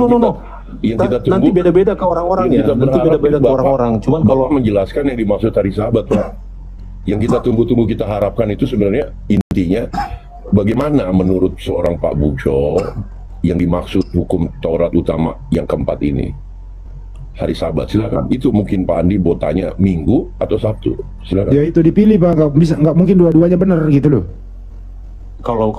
[SPEAKER 6] Yang kita tunggu,
[SPEAKER 8] nanti beda-beda ke orang-orang ya. Nanti beda-beda ke orang-orang. Cuman kalau
[SPEAKER 6] menjelaskan yang dimaksud hari Sabat, Pak. Yang kita tunggu-tunggu, kita harapkan itu sebenarnya intinya bagaimana menurut seorang Pak Bujo yang dimaksud hukum Taurat utama yang keempat ini. Hari Sabat, silakan. Itu mungkin Pak Andi mau tanya Minggu atau Sabtu, silakan.
[SPEAKER 2] Ya itu dipilih Pak, nggak mungkin dua-duanya benar gitu loh.
[SPEAKER 8] Kalau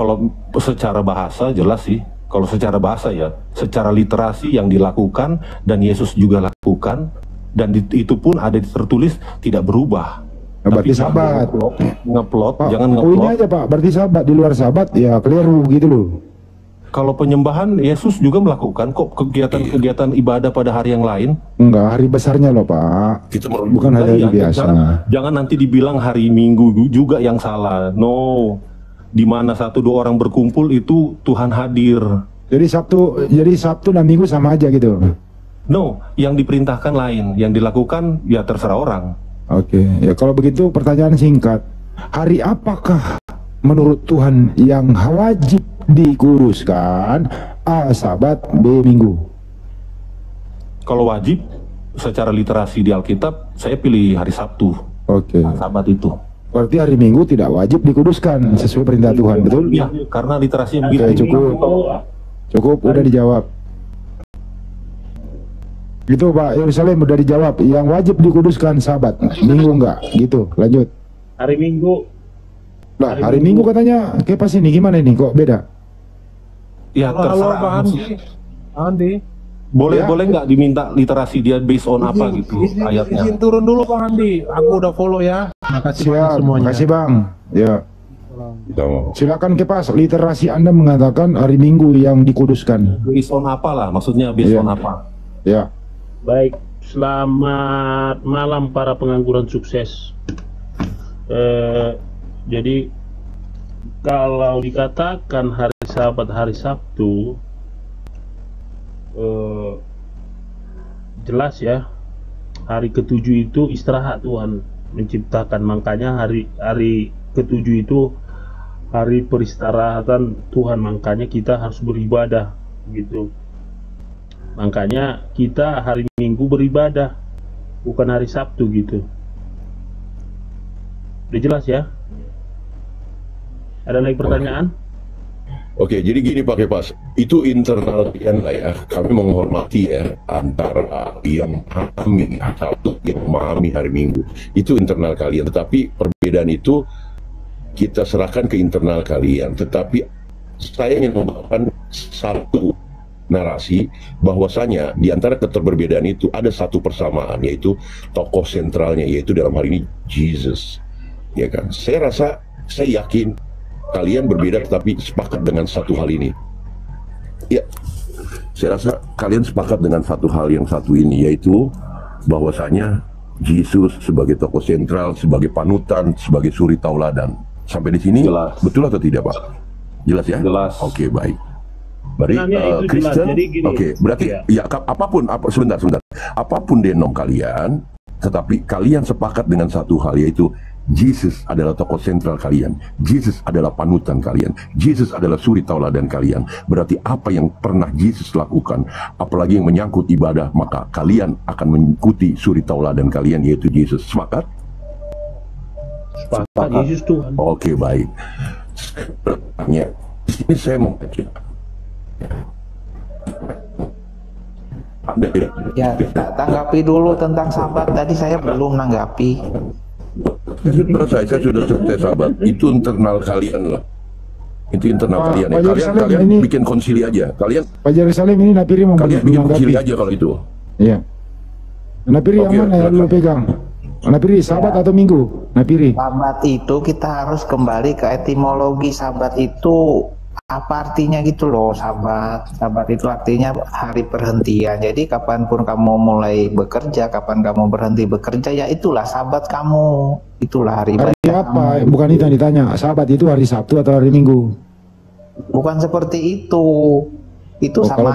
[SPEAKER 8] secara bahasa jelas sih. Kalau secara bahasa ya, secara literasi yang dilakukan dan Yesus juga lakukan, dan itu pun ada tertulis tidak berubah.
[SPEAKER 2] Nah, berarti Sabat.
[SPEAKER 8] Ngeplot,
[SPEAKER 2] Pak,
[SPEAKER 8] jangan
[SPEAKER 2] poinnya
[SPEAKER 8] ngeplot.
[SPEAKER 2] aja Pak, berarti Sabat, di luar Sabat ya keliru gitu loh.
[SPEAKER 8] Kalau penyembahan, Yesus juga melakukan kok kegiatan-kegiatan ibadah pada hari yang lain.
[SPEAKER 2] Enggak, hari besarnya loh Pak.
[SPEAKER 6] Kita
[SPEAKER 2] Bukan hari biasa.
[SPEAKER 8] Jangan nanti dibilang hari Minggu juga yang salah. No, di mana 1-2 orang berkumpul itu Tuhan hadir.
[SPEAKER 2] Jadi Sabtu dan Minggu sama aja gitu.
[SPEAKER 8] No, yang diperintahkan lain, yang dilakukan ya terserah orang.
[SPEAKER 2] Oke, ya kalau begitu pertanyaan singkat. Hari apakah menurut Tuhan yang wajib dikuduskan? A. Sabat, B. Minggu.
[SPEAKER 8] Kalau wajib, secara literasi di Alkitab, saya pilih hari Sabtu.
[SPEAKER 2] Oke.
[SPEAKER 8] Sabat itu.
[SPEAKER 2] Berarti hari Minggu tidak wajib dikuduskan sesuai perintah Tuhan, betul?
[SPEAKER 8] Ya, karena literasinya
[SPEAKER 2] Oke,
[SPEAKER 8] begitu.
[SPEAKER 2] cukup, udah dijawab. Gitu Pak Yerusalem udah dijawab. Yang wajib dikuduskan Sabat, Minggu enggak? Gitu, lanjut.
[SPEAKER 1] Hari Minggu.
[SPEAKER 2] Lah, hari Minggu katanya kayak pas ini gimana ini kok beda?
[SPEAKER 8] Ya,
[SPEAKER 5] Halo
[SPEAKER 8] terserah.
[SPEAKER 5] Pak Andi. Andi.
[SPEAKER 8] Boleh
[SPEAKER 2] Ya.
[SPEAKER 8] boleh nggak diminta literasi dia based on apa gitu ayatnya?
[SPEAKER 5] Izin turun dulu Pak Andi. Aku udah follow ya. Makasih banyak
[SPEAKER 2] Siap,
[SPEAKER 5] semuanya.
[SPEAKER 2] makasih Bang. Ya,
[SPEAKER 6] Kita mau.
[SPEAKER 2] silakan Kepas. Literasi Anda mengatakan hari Minggu yang dikuduskan.
[SPEAKER 8] Based on apa lah? Maksudnya based
[SPEAKER 2] Iya.
[SPEAKER 8] on apa?
[SPEAKER 2] Ya,
[SPEAKER 9] Baik, selamat malam para pengangguran sukses. Jadi kalau dikatakan hari Sabat, hari Sabtu, jelas ya, hari ketujuh itu istirahat Tuhan menciptakan. Makanya hari ketujuh itu hari peristirahatan Tuhan. Makanya kita harus beribadah gitu. Makanya kita hari Minggu beribadah, bukan hari Sabtu gitu. Udah jelas ya? Ada lagi pertanyaan?
[SPEAKER 6] Oke, jadi gini Pak Kepas, itu internal kalian lah ya. Kami menghormati ya antara yang memahami Sabtu, yang memahami hari Minggu. Itu internal kalian. Tetapi perbedaan itu kita serahkan ke internal kalian. Tetapi saya ingin membawakan satu narasi bahwasanya di antara keterbedaan itu ada satu persamaan, yaitu tokoh sentralnya, yaitu dalam hal ini Jesus. Ya kan? Saya yakin kalian berbeda tetapi sepakat dengan satu hal ini. Ya, saya rasa kalian sepakat dengan satu hal yang satu ini, yaitu bahwasanya Yesus sebagai tokoh sentral, sebagai panutan, sebagai suri tauladan. Sampai di sini
[SPEAKER 8] Jelas.
[SPEAKER 6] betul atau tidak, Pak? Jelas ya?
[SPEAKER 8] Jelas.
[SPEAKER 6] Oke, baik. Berarti
[SPEAKER 9] Sebenarnya itu jelas.
[SPEAKER 6] Kristen,
[SPEAKER 9] Jadi gini,
[SPEAKER 6] oke, berarti
[SPEAKER 9] ya.
[SPEAKER 6] sebentar. Apapun denom kalian, tetapi kalian sepakat dengan satu hal, yaitu Jesus adalah tokoh sentral kalian. Jesus adalah panutan kalian. Jesus adalah suri tauladan kalian. Berarti apa yang pernah Jesus lakukan, apalagi yang menyangkut ibadah, maka kalian akan mengikuti suri tauladan kalian, yaitu Jesus. Sepakat?
[SPEAKER 9] Sepakat, Yesus Tuhan.
[SPEAKER 6] Oke, baik. Di sini saya mau
[SPEAKER 3] Ya, tanggapi dulu tentang Sabat. Tadi saya belum nanggapi.
[SPEAKER 6] saya sudah selesai, sahabat. Itu internal kalian lah. Itu internal
[SPEAKER 2] Pak-
[SPEAKER 6] kalian ya.
[SPEAKER 2] Pak Yerusalem,
[SPEAKER 6] Kalian
[SPEAKER 2] ini-
[SPEAKER 6] bikin konsili aja. Kalian
[SPEAKER 2] Pak Yerusalem ini Napiri mau
[SPEAKER 6] bikin konsili
[SPEAKER 2] menanggapi.
[SPEAKER 6] aja kalau itu.
[SPEAKER 2] Iya. Napiri yang
[SPEAKER 6] Oke,
[SPEAKER 2] mana yang
[SPEAKER 6] silakan.
[SPEAKER 2] lu pegang? Napiri Sabat atau Minggu? Napiri.
[SPEAKER 3] Sabat itu kita harus kembali ke etimologi. Sabat itu apa artinya gitu loh. Sabat itu artinya hari perhentian. Jadi kapanpun kamu mulai bekerja, kapan kamu berhenti bekerja, ya itulah Sabat kamu. Itulah hari
[SPEAKER 2] Hari
[SPEAKER 3] ibadah
[SPEAKER 2] apa?
[SPEAKER 3] kamu.
[SPEAKER 2] Bukan itu yang ditanya. Sabat itu hari Sabtu atau hari Minggu?
[SPEAKER 3] Bukan seperti itu. Itu
[SPEAKER 2] Oh,
[SPEAKER 3] sama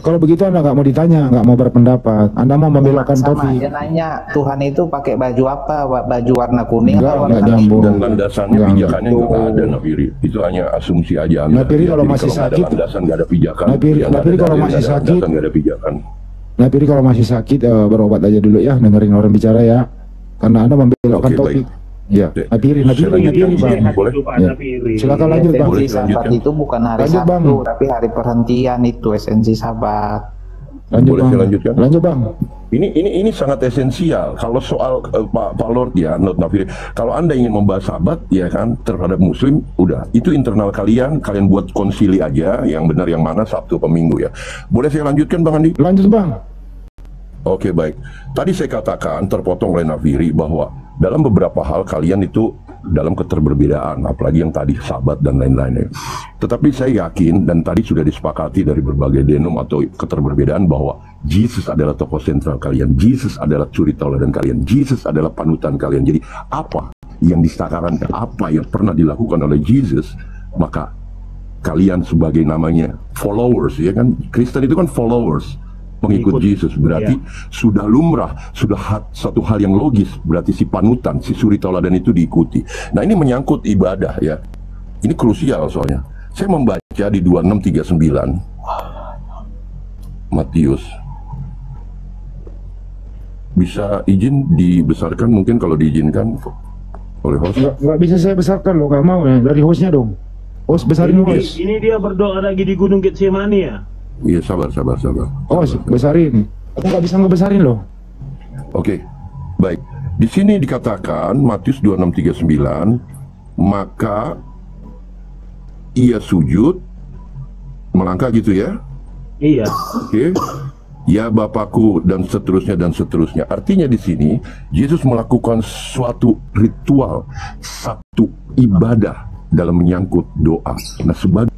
[SPEAKER 2] kalau begitu anda nggak mau ditanya, nggak mau berpendapat. Anda mau membelokkan
[SPEAKER 3] sama
[SPEAKER 2] topik.
[SPEAKER 3] aja nanya Tuhan itu pakai baju apa? Baju warna kuning
[SPEAKER 2] Enggak,
[SPEAKER 3] atau
[SPEAKER 2] enggak
[SPEAKER 3] warna
[SPEAKER 2] nyambung.
[SPEAKER 6] Dan landasannya,
[SPEAKER 2] Enggak.
[SPEAKER 6] pijakannya nggak ada, Nafiri. Itu hanya asumsi aja. Anda.
[SPEAKER 2] Nafiri kalau
[SPEAKER 6] Jadi
[SPEAKER 2] masih
[SPEAKER 6] nggak
[SPEAKER 2] sakit-
[SPEAKER 6] ada landasan, nggak ada pijakan.
[SPEAKER 2] Nafiri-
[SPEAKER 6] Ya, nggak
[SPEAKER 2] Nafiri
[SPEAKER 6] ada
[SPEAKER 2] kalau
[SPEAKER 6] dalil,
[SPEAKER 2] masih
[SPEAKER 6] nggak ada
[SPEAKER 2] sakit-
[SPEAKER 6] landasan, nggak ada pijakan.
[SPEAKER 2] Napiri kalau masih sakit berobat aja dulu ya, dengerin orang bicara ya. Karena anda membelokkan
[SPEAKER 6] Oke,
[SPEAKER 2] topik.
[SPEAKER 6] baik.
[SPEAKER 2] Ya,
[SPEAKER 6] Oke.
[SPEAKER 2] Napiri
[SPEAKER 6] Saya lanjutkan.
[SPEAKER 2] Bang.
[SPEAKER 6] Boleh?
[SPEAKER 2] Ya. Silakan lanjut Bang.
[SPEAKER 6] Boleh
[SPEAKER 3] Esensi Sabat
[SPEAKER 6] dilanjutkan?
[SPEAKER 3] itu bukan hari
[SPEAKER 2] Lanjut, Bang.
[SPEAKER 3] Sabtu, tapi hari perhentian itu esensi Sabat.
[SPEAKER 2] Lanjut
[SPEAKER 6] Boleh
[SPEAKER 2] Bang.
[SPEAKER 6] saya lanjutkan?
[SPEAKER 2] Lanjut Bang.
[SPEAKER 6] Ini sangat esensial. Kalau soal Pak Lord ya, Not Nafiri. Kalau Anda ingin membahas sahabat ya kan terhadap Muslim, udah itu internal kalian buat konsili aja, yang benar yang mana Sabtu atau Minggu ya. Boleh saya lanjutkan Bang Andi?
[SPEAKER 2] Lanjut Bang.
[SPEAKER 6] Oke, baik. Tadi saya katakan terpotong oleh Nafiri bahwa dalam beberapa hal kalian itu dalam keterberbedaan, apalagi yang tadi Sabat dan lain-lainnya. Tetapi saya yakin, dan tadi sudah disepakati dari berbagai denom atau keterberbedaan, bahwa Yesus adalah tokoh sentral kalian, Yesus adalah suri tauladan kalian, Yesus adalah panutan kalian. Jadi apa yang disetarkan, apa yang pernah dilakukan oleh Yesus, maka kalian sebagai namanya followers, ya kan, Kristen itu kan followers, mengikut Yesus, berarti sudah lumrah, sudah satu hal yang logis, berarti si panutan, si suri tauladan itu diikuti. Nah, ini menyangkut ibadah, ya, ini krusial soalnya. Saya membaca di 2639 Matius. Bisa izin dibesarkan mungkin kalau diizinkan oleh host?
[SPEAKER 2] Nggak bisa saya besarkan loh, nggak mau ya, dari hostnya dong. Host besarin host.
[SPEAKER 9] Ini dia berdoa lagi di Gunung Getsemani ya?
[SPEAKER 6] Iya, sabar.
[SPEAKER 2] Host besarin. Aku nggak bisa ngebesarin loh.
[SPEAKER 6] Oke, baik. Di sini dikatakan Matius 2639, maka ia sujud melangkah gitu ya?
[SPEAKER 9] Iya.
[SPEAKER 6] Oke. Ya Bapakku, dan seterusnya dan seterusnya. Artinya di sini Yesus melakukan suatu ritual, satu ibadah dalam menyangkut doa. Nah, sebagai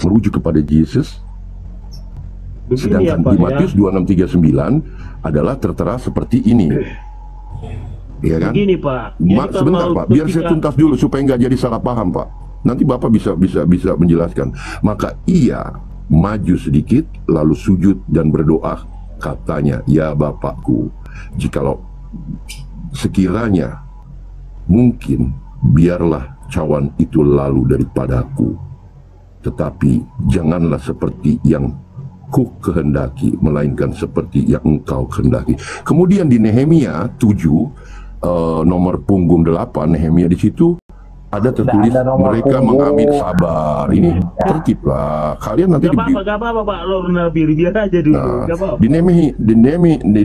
[SPEAKER 6] merujuk kepada Yesus. Sedangkan di Matius 2639 adalah tertera seperti ini, ya kan?
[SPEAKER 9] Begini Pak.
[SPEAKER 6] Sebentar Pak, biar saya tuntas dulu supaya nggak jadi salah paham Pak. Nanti Bapak bisa menjelaskan. Maka ia maju sedikit, lalu sujud dan berdoa, katanya, ya Bapakku, jikalau sekiranya mungkin, biarlah cawan itu lalu daripadaku, tetapi janganlah seperti yang ku kehendaki, melainkan seperti yang engkau kehendaki. Kemudian di Nehemia 7 nomor punggung 8, Nehemia di situ ada tertulis mereka mengambil sabar. Ini tertib lah. Kalian nanti
[SPEAKER 9] gak apa-apa Pak, Lorna biar aja dulu.
[SPEAKER 6] Nah, di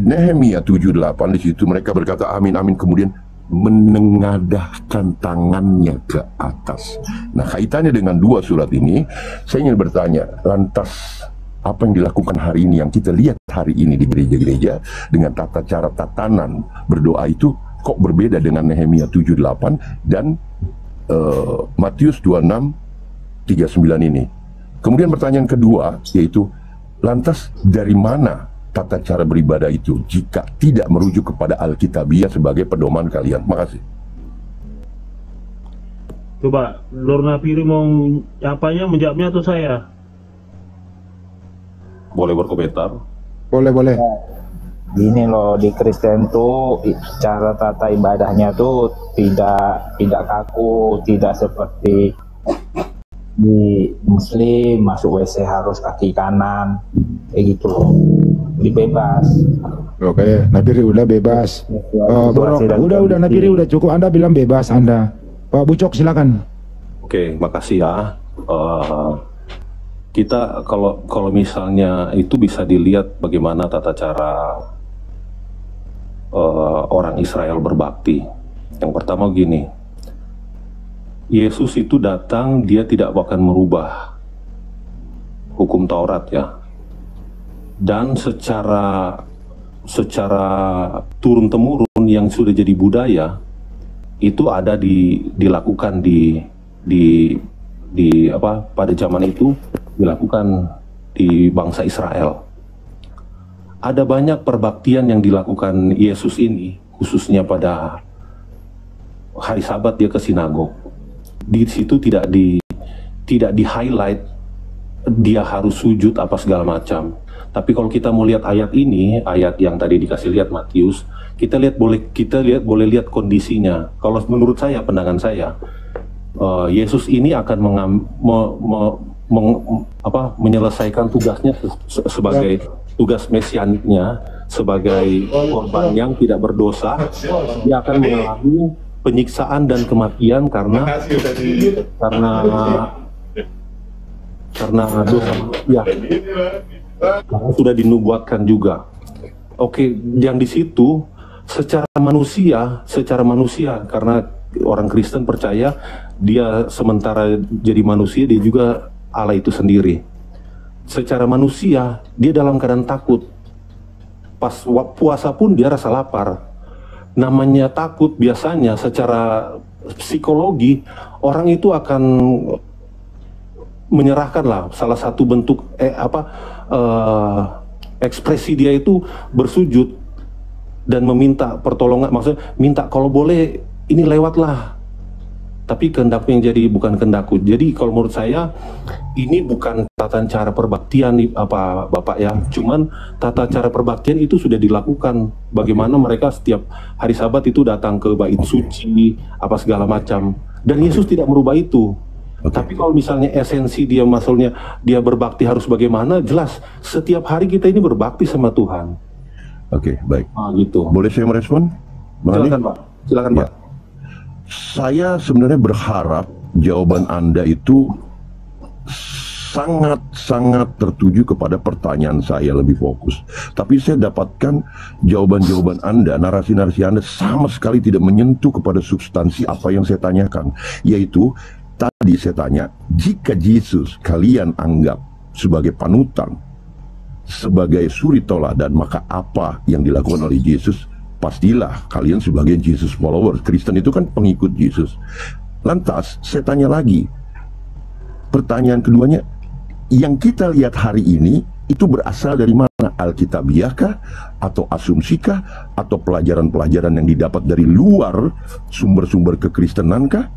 [SPEAKER 6] Nehemia 7:8 di situ mereka berkata amin amin, kemudian menengadahkan tangannya ke atas. Nah, kaitannya dengan dua surat ini, saya ingin bertanya, lantas apa yang dilakukan hari ini, yang kita lihat hari ini di gereja-gereja dengan tata cara tatanan berdoa itu kok berbeda dengan Nehemia 7:8 dan Matius 26:39 ini? Kemudian pertanyaan kedua yaitu, lantas dari mana tata cara beribadah itu jika tidak merujuk kepada Alkitabiah sebagai pedoman kalian? Makasih.
[SPEAKER 9] Coba Lorna Piri mau menjawabnya atau saya?
[SPEAKER 8] Boleh berkomentar?
[SPEAKER 2] Boleh.
[SPEAKER 3] Gini loh, di Kristen tuh cara tata ibadahnya tuh tidak kaku, tidak seperti di Muslim masuk WC harus kaki kanan, kayak gitu. Jadi bebas.
[SPEAKER 2] Oke, Napiri udah bebas. Udah Napiri udah cukup. Anda bilang bebas Anda. Pak Bucok silakan.
[SPEAKER 8] Oke, makasih ya. Kita kalau misalnya itu bisa dilihat bagaimana tata cara orang Israel berbakti. Yang pertama gini, Yesus itu datang, dia tidak akan merubah hukum Taurat ya, dan secara turun temurun yang sudah jadi budaya itu ada dilakukan pada zaman itu, dilakukan di bangsa Israel. Ada banyak perbaktian yang dilakukan Yesus ini, khususnya pada hari Sabat dia ke sinagog. Di situ tidak di highlight dia harus sujud apa segala macam. Tapi kalau kita mau lihat ayat ini, ayat yang tadi dikasih lihat Matius, kita boleh lihat kondisinya. Kalau menurut saya, pandangan saya, Yesus ini akan menyelesaikan tugasnya sebagai tugas mesianiknya, sebagai korban yang tidak berdosa. Dia akan mengalami penyiksaan dan kematian karena dosa manusia. Karena sudah dinubuatkan juga. Oke, yang di situ secara manusia karena orang Kristen percaya dia sementara jadi manusia dia juga Allah itu sendiri. Secara manusia dia dalam keadaan takut. Pas puasa pun dia rasa lapar. Namanya takut biasanya secara psikologi orang itu akan menyerahkan lah salah satu bentuk ekspresi dia itu bersujud dan meminta pertolongan, maksudnya minta kalau boleh ini lewatlah, tapi kehendakku yang jadi bukan kehendakku. Jadi kalau menurut saya ini bukan tata cara perbaktian Bapak ya, cuman tata cara perbaktian itu sudah dilakukan. Bagaimana mereka setiap hari Sabat itu datang ke bait suci apa segala macam, dan Yesus tidak merubah itu. Tapi kalau misalnya esensi dia maksudnya dia berbakti harus bagaimana, jelas setiap hari kita ini berbakti sama Tuhan.
[SPEAKER 6] Oke, baik.
[SPEAKER 8] Gitu.
[SPEAKER 6] Boleh saya merespon?
[SPEAKER 8] Silakan Pak. Silakan Pak.
[SPEAKER 6] Saya sebenarnya berharap jawaban Anda itu sangat-sangat tertuju kepada pertanyaan saya lebih fokus. Tapi saya dapatkan jawaban-jawaban Anda, narasi-narasi Anda sama sekali tidak menyentuh kepada substansi apa yang saya tanyakan. Yaitu, tadi saya tanya, jika Yesus kalian anggap sebagai panutan, sebagai suri toladan, maka apa yang dilakukan oleh Yesus? Pastilah kalian sebagai Jesus follower. Kristen itu kan pengikut Yesus. Lantas saya tanya lagi, pertanyaan keduanya, yang kita lihat hari ini itu berasal dari mana? Alkitabiahkah? Atau asumsikah? Atau pelajaran-pelajaran yang didapat dari luar sumber-sumber kekristenankah?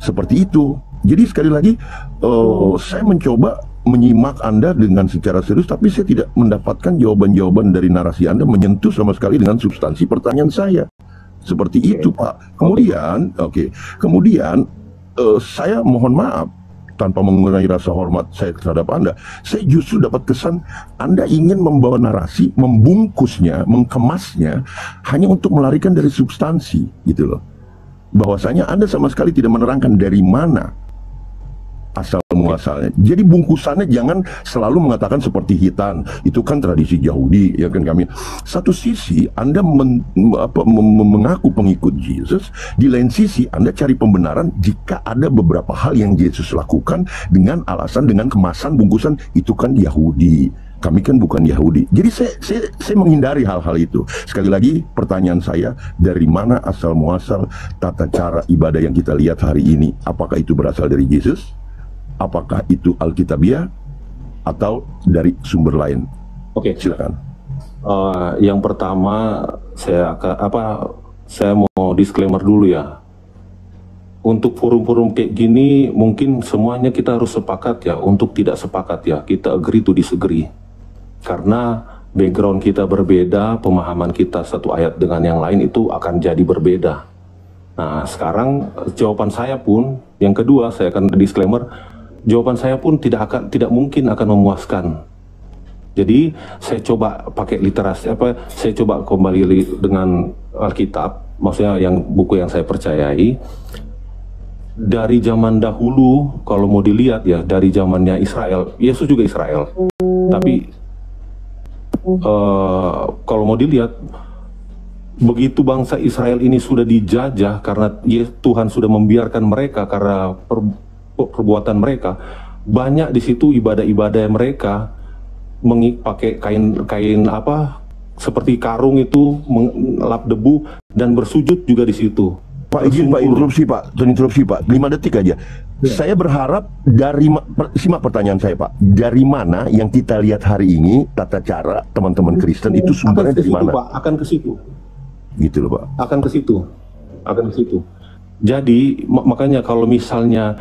[SPEAKER 6] Seperti itu. Jadi sekali lagi saya mencoba menyimak Anda dengan secara serius, tapi saya tidak mendapatkan jawaban-jawaban dari narasi Anda menyentuh sama sekali dengan substansi pertanyaan saya. Seperti itu, Pak. Kemudian, kemudian saya mohon maaf tanpa mengurangi rasa hormat saya terhadap Anda. Saya justru dapat kesan Anda ingin membawa narasi, membungkusnya, mengkemasnya hanya untuk melarikan dari substansi, gitu loh. Bahwasanya Anda sama sekali tidak menerangkan dari mana asal muasalnya. Jadi bungkusannya jangan selalu mengatakan seperti hitan, itu kan tradisi Yahudi, ya kan kami. Satu sisi Anda mengaku pengikut Yesus, di lain sisi Anda cari pembenaran jika ada beberapa hal yang Yesus lakukan dengan alasan, dengan kemasan bungkusan itu kan Yahudi. Kami kan bukan Yahudi. Jadi saya menghindari hal-hal itu. Sekali lagi pertanyaan saya, dari mana asal muasal tata cara ibadah yang kita lihat hari ini? Apakah itu berasal dari Yesus? Apakah itu Alkitabiah atau dari sumber lain?
[SPEAKER 8] Oke,
[SPEAKER 6] silakan.
[SPEAKER 8] Yang pertama saya mau disclaimer dulu ya. Untuk forum-forum kayak gini mungkin semuanya kita harus sepakat ya. Untuk tidak sepakat ya, kita agree to disagree. Karena background kita berbeda, pemahaman kita satu ayat dengan yang lain itu akan jadi berbeda. Nah, sekarang jawaban saya pun yang kedua, saya akan disclaimer, jawaban saya pun tidak mungkin akan memuaskan. Jadi saya coba pakai literasi saya coba kembali dengan Alkitab, maksudnya yang buku yang saya percayai. Dari zaman dahulu kalau mau dilihat ya, dari zamannya Israel, Yesus juga Israel. Tapi kalau mau dilihat, begitu bangsa Israel ini sudah dijajah karena Tuhan sudah membiarkan mereka karena perbuatan mereka, banyak di situ ibadah-ibadah mereka pakai kain seperti karung itu mengelap debu dan bersujud juga di situ.
[SPEAKER 6] Pak izin Pak, interupsi Pak, 5 detik aja. Saya berharap simak pertanyaan saya Pak, dari mana yang kita lihat hari ini tata cara teman-teman Kristen itu sumbernya dari mana?
[SPEAKER 8] Pak, akan ke situ.
[SPEAKER 6] Gitu loh Pak.
[SPEAKER 8] Akan ke situ. Jadi makanya kalau misalnya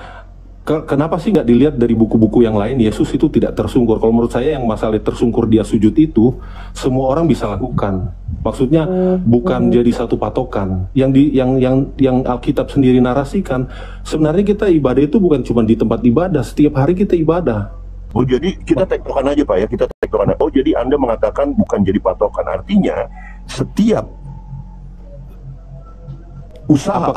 [SPEAKER 8] kenapa sih nggak dilihat dari buku-buku yang lain, Yesus itu tidak tersungkur. Kalau menurut saya yang masalah tersungkur dia sujud itu semua orang bisa lakukan. Maksudnya bukan jadi satu patokan. Yang Alkitab sendiri narasikan, sebenarnya kita ibadah itu bukan cuma di tempat ibadah, setiap hari kita ibadah.
[SPEAKER 6] Oh jadi kita tektokan aja Pak ya, kita tektokan. Oh jadi Anda mengatakan bukan jadi patokan, artinya setiap usaha,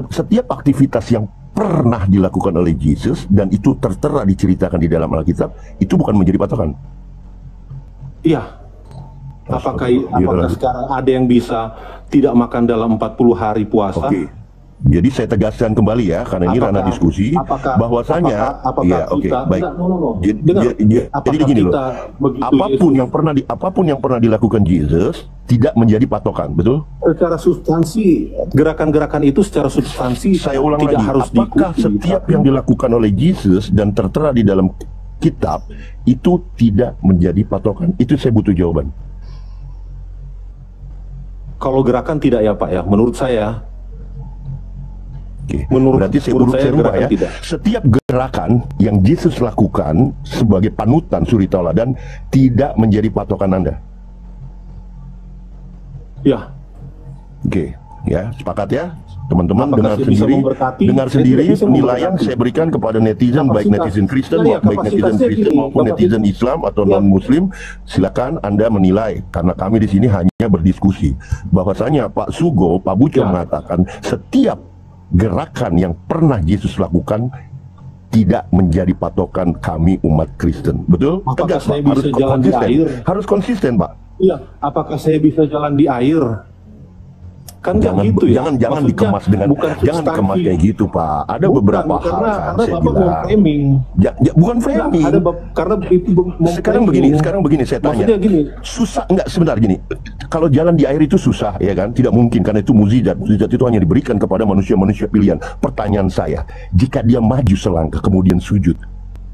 [SPEAKER 6] setiap aktivitas yang pernah dilakukan oleh Yesus dan itu tertera diceritakan di dalam Alkitab, itu bukan menjadi patokan.
[SPEAKER 8] Iya. Apakah sekarang ada yang bisa tidak makan dalam 40 hari puasa?
[SPEAKER 6] Oke. Jadi saya tegaskan kembali ya, karena ini ranah diskusi, bahwasanya, baik. Jadi gini loh, apapun yang pernah dilakukan Yesus tidak menjadi patokan, betul?
[SPEAKER 8] Secara substansi, gerakan-gerakan itu secara substansi
[SPEAKER 6] saya ulang
[SPEAKER 8] tidak
[SPEAKER 6] lagi,
[SPEAKER 8] harus
[SPEAKER 6] apakah
[SPEAKER 8] diikuti,
[SPEAKER 6] setiap yang dilakukan oleh Yesus dan tertera di dalam kitab itu tidak menjadi patokan? Itu saya butuh jawaban.
[SPEAKER 8] Kalau gerakan tidak ya Pak ya, menurut saya.
[SPEAKER 6] Berarti saya rubah ya.
[SPEAKER 8] Tidak.
[SPEAKER 6] Setiap gerakan yang Yesus lakukan sebagai panutan suri tauladan tidak menjadi patokan Anda.
[SPEAKER 8] Ya.
[SPEAKER 6] Oke, ya, sepakat ya. Teman-teman dengar
[SPEAKER 8] saya
[SPEAKER 6] sendiri
[SPEAKER 8] bisa
[SPEAKER 6] penilaian saya berikan kepada netizen, baik netizen Kristen, baik netizen Kristen maupun netizen Islam atau non-Muslim. Silakan Anda menilai, karena kami di sini hanya berdiskusi. Bahwasanya Pak Sugo, Pak Buco mengatakan setiap gerakan yang pernah Yesus lakukan tidak menjadi patokan kami umat Kristen. Betul?
[SPEAKER 8] Apakah
[SPEAKER 6] Tegas,
[SPEAKER 8] saya
[SPEAKER 6] Pak.
[SPEAKER 8] bisa jalan di air?
[SPEAKER 6] Harus konsisten, Pak.
[SPEAKER 8] Iya, apakah saya bisa jalan di air? Kan
[SPEAKER 6] jangan
[SPEAKER 8] gitu ya.
[SPEAKER 6] Jangan dikemas dengan dikemas kayak gitu, Pak. Ada beberapa hal kan saya bilang. Bukan framing.
[SPEAKER 8] Karena itu
[SPEAKER 6] sekarang begini saya tanya.
[SPEAKER 8] Gini,
[SPEAKER 6] susah enggak, sebentar gini. Kalau jalan di air itu susah ya kan? Tidak mungkin, karena itu mukjizat. Mukjizat itu hanya diberikan kepada manusia-manusia pilihan. Pertanyaan saya, jika dia maju selangkah kemudian sujud,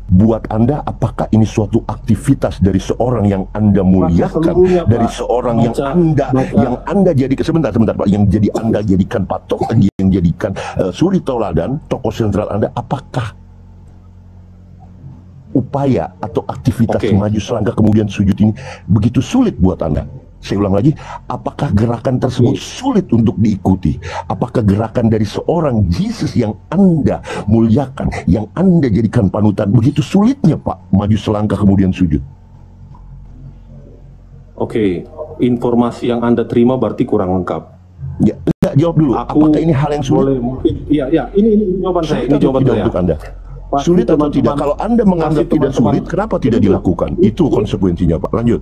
[SPEAKER 6] buat Anda apakah ini suatu aktivitas dari seorang yang Anda muliakan, dari seorang yang Anda jadikan, sebentar Pak, yang jadi Anda jadikan patok, yang jadikan suri tauladan, tokoh sentral Anda, apakah upaya atau aktivitas maju selangkah kemudian sujud ini begitu sulit buat Anda? Saya ulang lagi, apakah gerakan tersebut sulit untuk diikuti? Apakah gerakan dari seorang Yesus yang Anda muliakan, yang Anda jadikan panutan, begitu sulitnya Pak, maju selangkah kemudian sujud?
[SPEAKER 8] Oke, informasi yang Anda terima berarti kurang lengkap.
[SPEAKER 6] Ya, enggak, jawab dulu. Apakah ini hal yang sulit?
[SPEAKER 8] Iya, ini jawaban saya. Ini jawaban saya.
[SPEAKER 6] Untuk Anda. Sulit atau tidak? Kalau Anda menganggap tidak sulit, kenapa tidak dilakukan? Itu konsekuensinya Pak. Lanjut.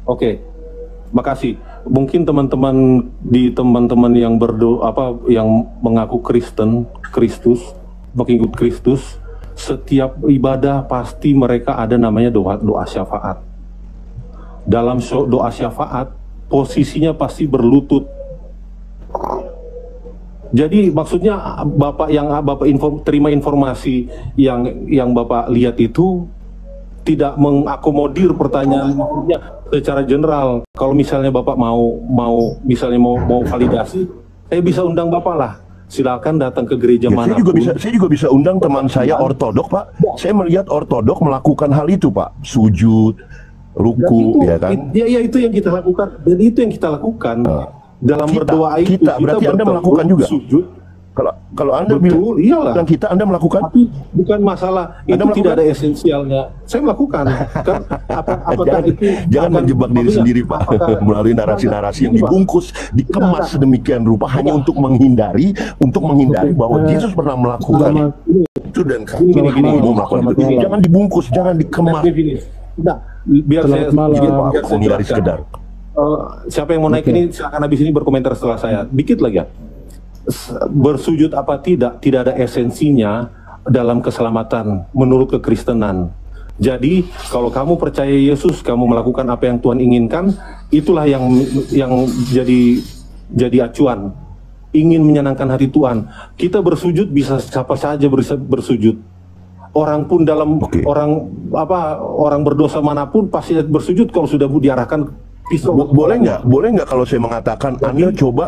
[SPEAKER 8] Oke, makasih. Mungkin teman-teman yang yang mengaku Kristus, pengikut Kristus, setiap ibadah pasti mereka ada namanya doa syafaat. Dalam doa syafaat, posisinya pasti berlutut. Jadi maksudnya Bapak terima informasi yang Bapak lihat itu tidak mengakomodir pertanyaannya secara general. Kalau misalnya Bapak mau validasi, saya bisa undang Bapak lah. Silakan datang ke gereja manapun.
[SPEAKER 6] Saya juga bisa undang teman saya ortodok, Pak. Saya melihat ortodok melakukan hal itu, Pak. Sujud, ruku, ya kan?
[SPEAKER 8] Ya itu yang kita lakukan, dan itu yang kita lakukan dalam berdoa itu.
[SPEAKER 6] Berarti Anda melakukan juga. Sujud. Kalau Anda
[SPEAKER 8] betul, iyalah.
[SPEAKER 6] Dan Anda melakukan,
[SPEAKER 8] tapi bukan masalah itu tidak ada esensialnya. Saya melakukan. Kan, apakah itu
[SPEAKER 6] jangan menjebak diri sendiri, Pak, melalui narasi-narasi yang dibungkus, dikemas sedemikian rupa hanya untuk menghindari bahwa Yesus pernah melakukan itu dan kami mau melakukan itu. Jangan dibungkus, jangan dikemas.
[SPEAKER 8] Nah, biar saya
[SPEAKER 6] menghindari sekedar.
[SPEAKER 8] Siapa yang mau naik ini silakan habis ini berkomentar setelah saya. Dikit lagi ya. Bersujud apa tidak ada esensinya dalam keselamatan menurut kekristenan. Jadi kalau kamu percaya Yesus, kamu melakukan apa yang Tuhan inginkan, itulah yang jadi acuan. Ingin menyenangkan hati Tuhan, kita bersujud bisa siapa saja bersujud. Orang pun orang berdosa manapun pasti bersujud kalau sudah diarahkan.
[SPEAKER 6] Boleh nggak kalau saya mengatakan Anda mencoba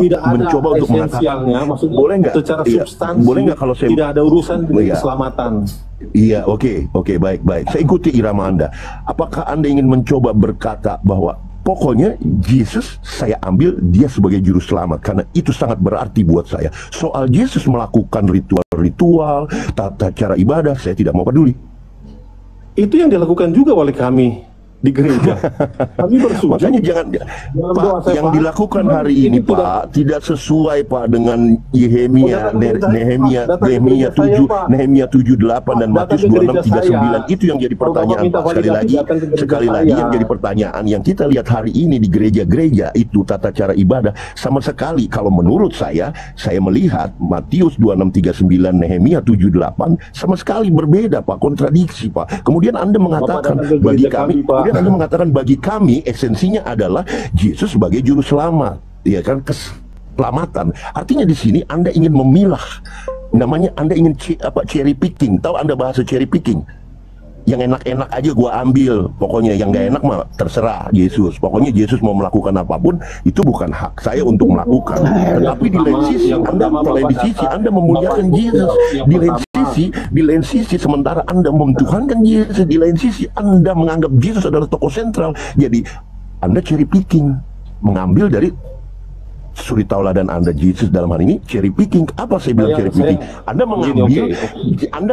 [SPEAKER 6] untuk mengatakan, boleh nggak
[SPEAKER 8] secara substansi,
[SPEAKER 6] boleh nggak kalau saya
[SPEAKER 8] tidak ada urusan dengan keselamatan?
[SPEAKER 6] Iya, oke, baik. Saya ikuti irama Anda. Apakah Anda ingin mencoba berkata bahwa pokoknya Yesus saya ambil dia sebagai juru selamat karena itu sangat berarti buat saya. Soal Yesus melakukan ritual, tata cara ibadah, saya tidak mau peduli.
[SPEAKER 8] Itu yang dilakukan juga oleh kami. di gereja. Kami bersujud.
[SPEAKER 6] Makanya jangan Pak, yang dilakukan hari ini Pak tidak sesuai Pak dengan Nehemia 7, Nehemia 78 dan Matius 26:39. Itu yang jadi pertanyaan Pak. Sekali lagi yang jadi pertanyaan yang kita lihat hari ini di gereja-gereja itu tata cara ibadah sama sekali, kalau menurut saya melihat Matius 26:39, Nehemia 78 sama sekali berbeda Pak, kontradiksi Pak. Kemudian Anda mengatakan bagi kami esensinya adalah Yesus sebagai juru selamat, ya kan, keselamatan. Artinya di sini Anda ingin memilah, namanya Anda ingin cherry picking. Tahu Anda bahasa cherry picking? Yang enak-enak aja gua ambil, pokoknya yang gak enak mah terserah Yesus. Pokoknya Yesus mau melakukan apapun itu bukan hak saya untuk melakukan. Tetapi di lain sisi Anda memuliakan Yesus, di lain sisi sementara Anda memtuhankan Yesus, di lain sisi Anda menganggap Yesus adalah tokoh sentral. Jadi Anda cherry picking, mengambil dari suri tauladan Anda Yesus dalam hal ini cherry picking. Apa saya bilang cherry picking? Anda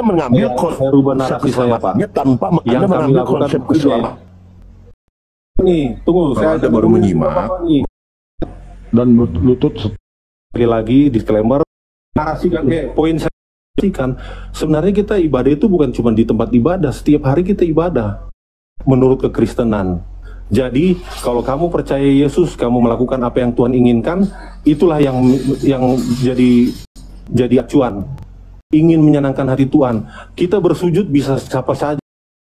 [SPEAKER 6] mengambil konsep keselamatannya tanpa Anda mengambil konsep keselamatan.
[SPEAKER 8] Nih, tunggu,
[SPEAKER 6] saya Anda baru menyimak
[SPEAKER 5] dan lutut
[SPEAKER 8] sekali lagi disclaimer. Poin saya kan sebenarnya kita ibadah itu bukan cuma di tempat ibadah, setiap hari kita ibadah menurut kekristenan. Jadi kalau kamu percaya Yesus, kamu melakukan apa yang Tuhan inginkan, itulah yang jadi acuan. Ingin menyenangkan hati Tuhan, kita bersujud bisa siapa saja.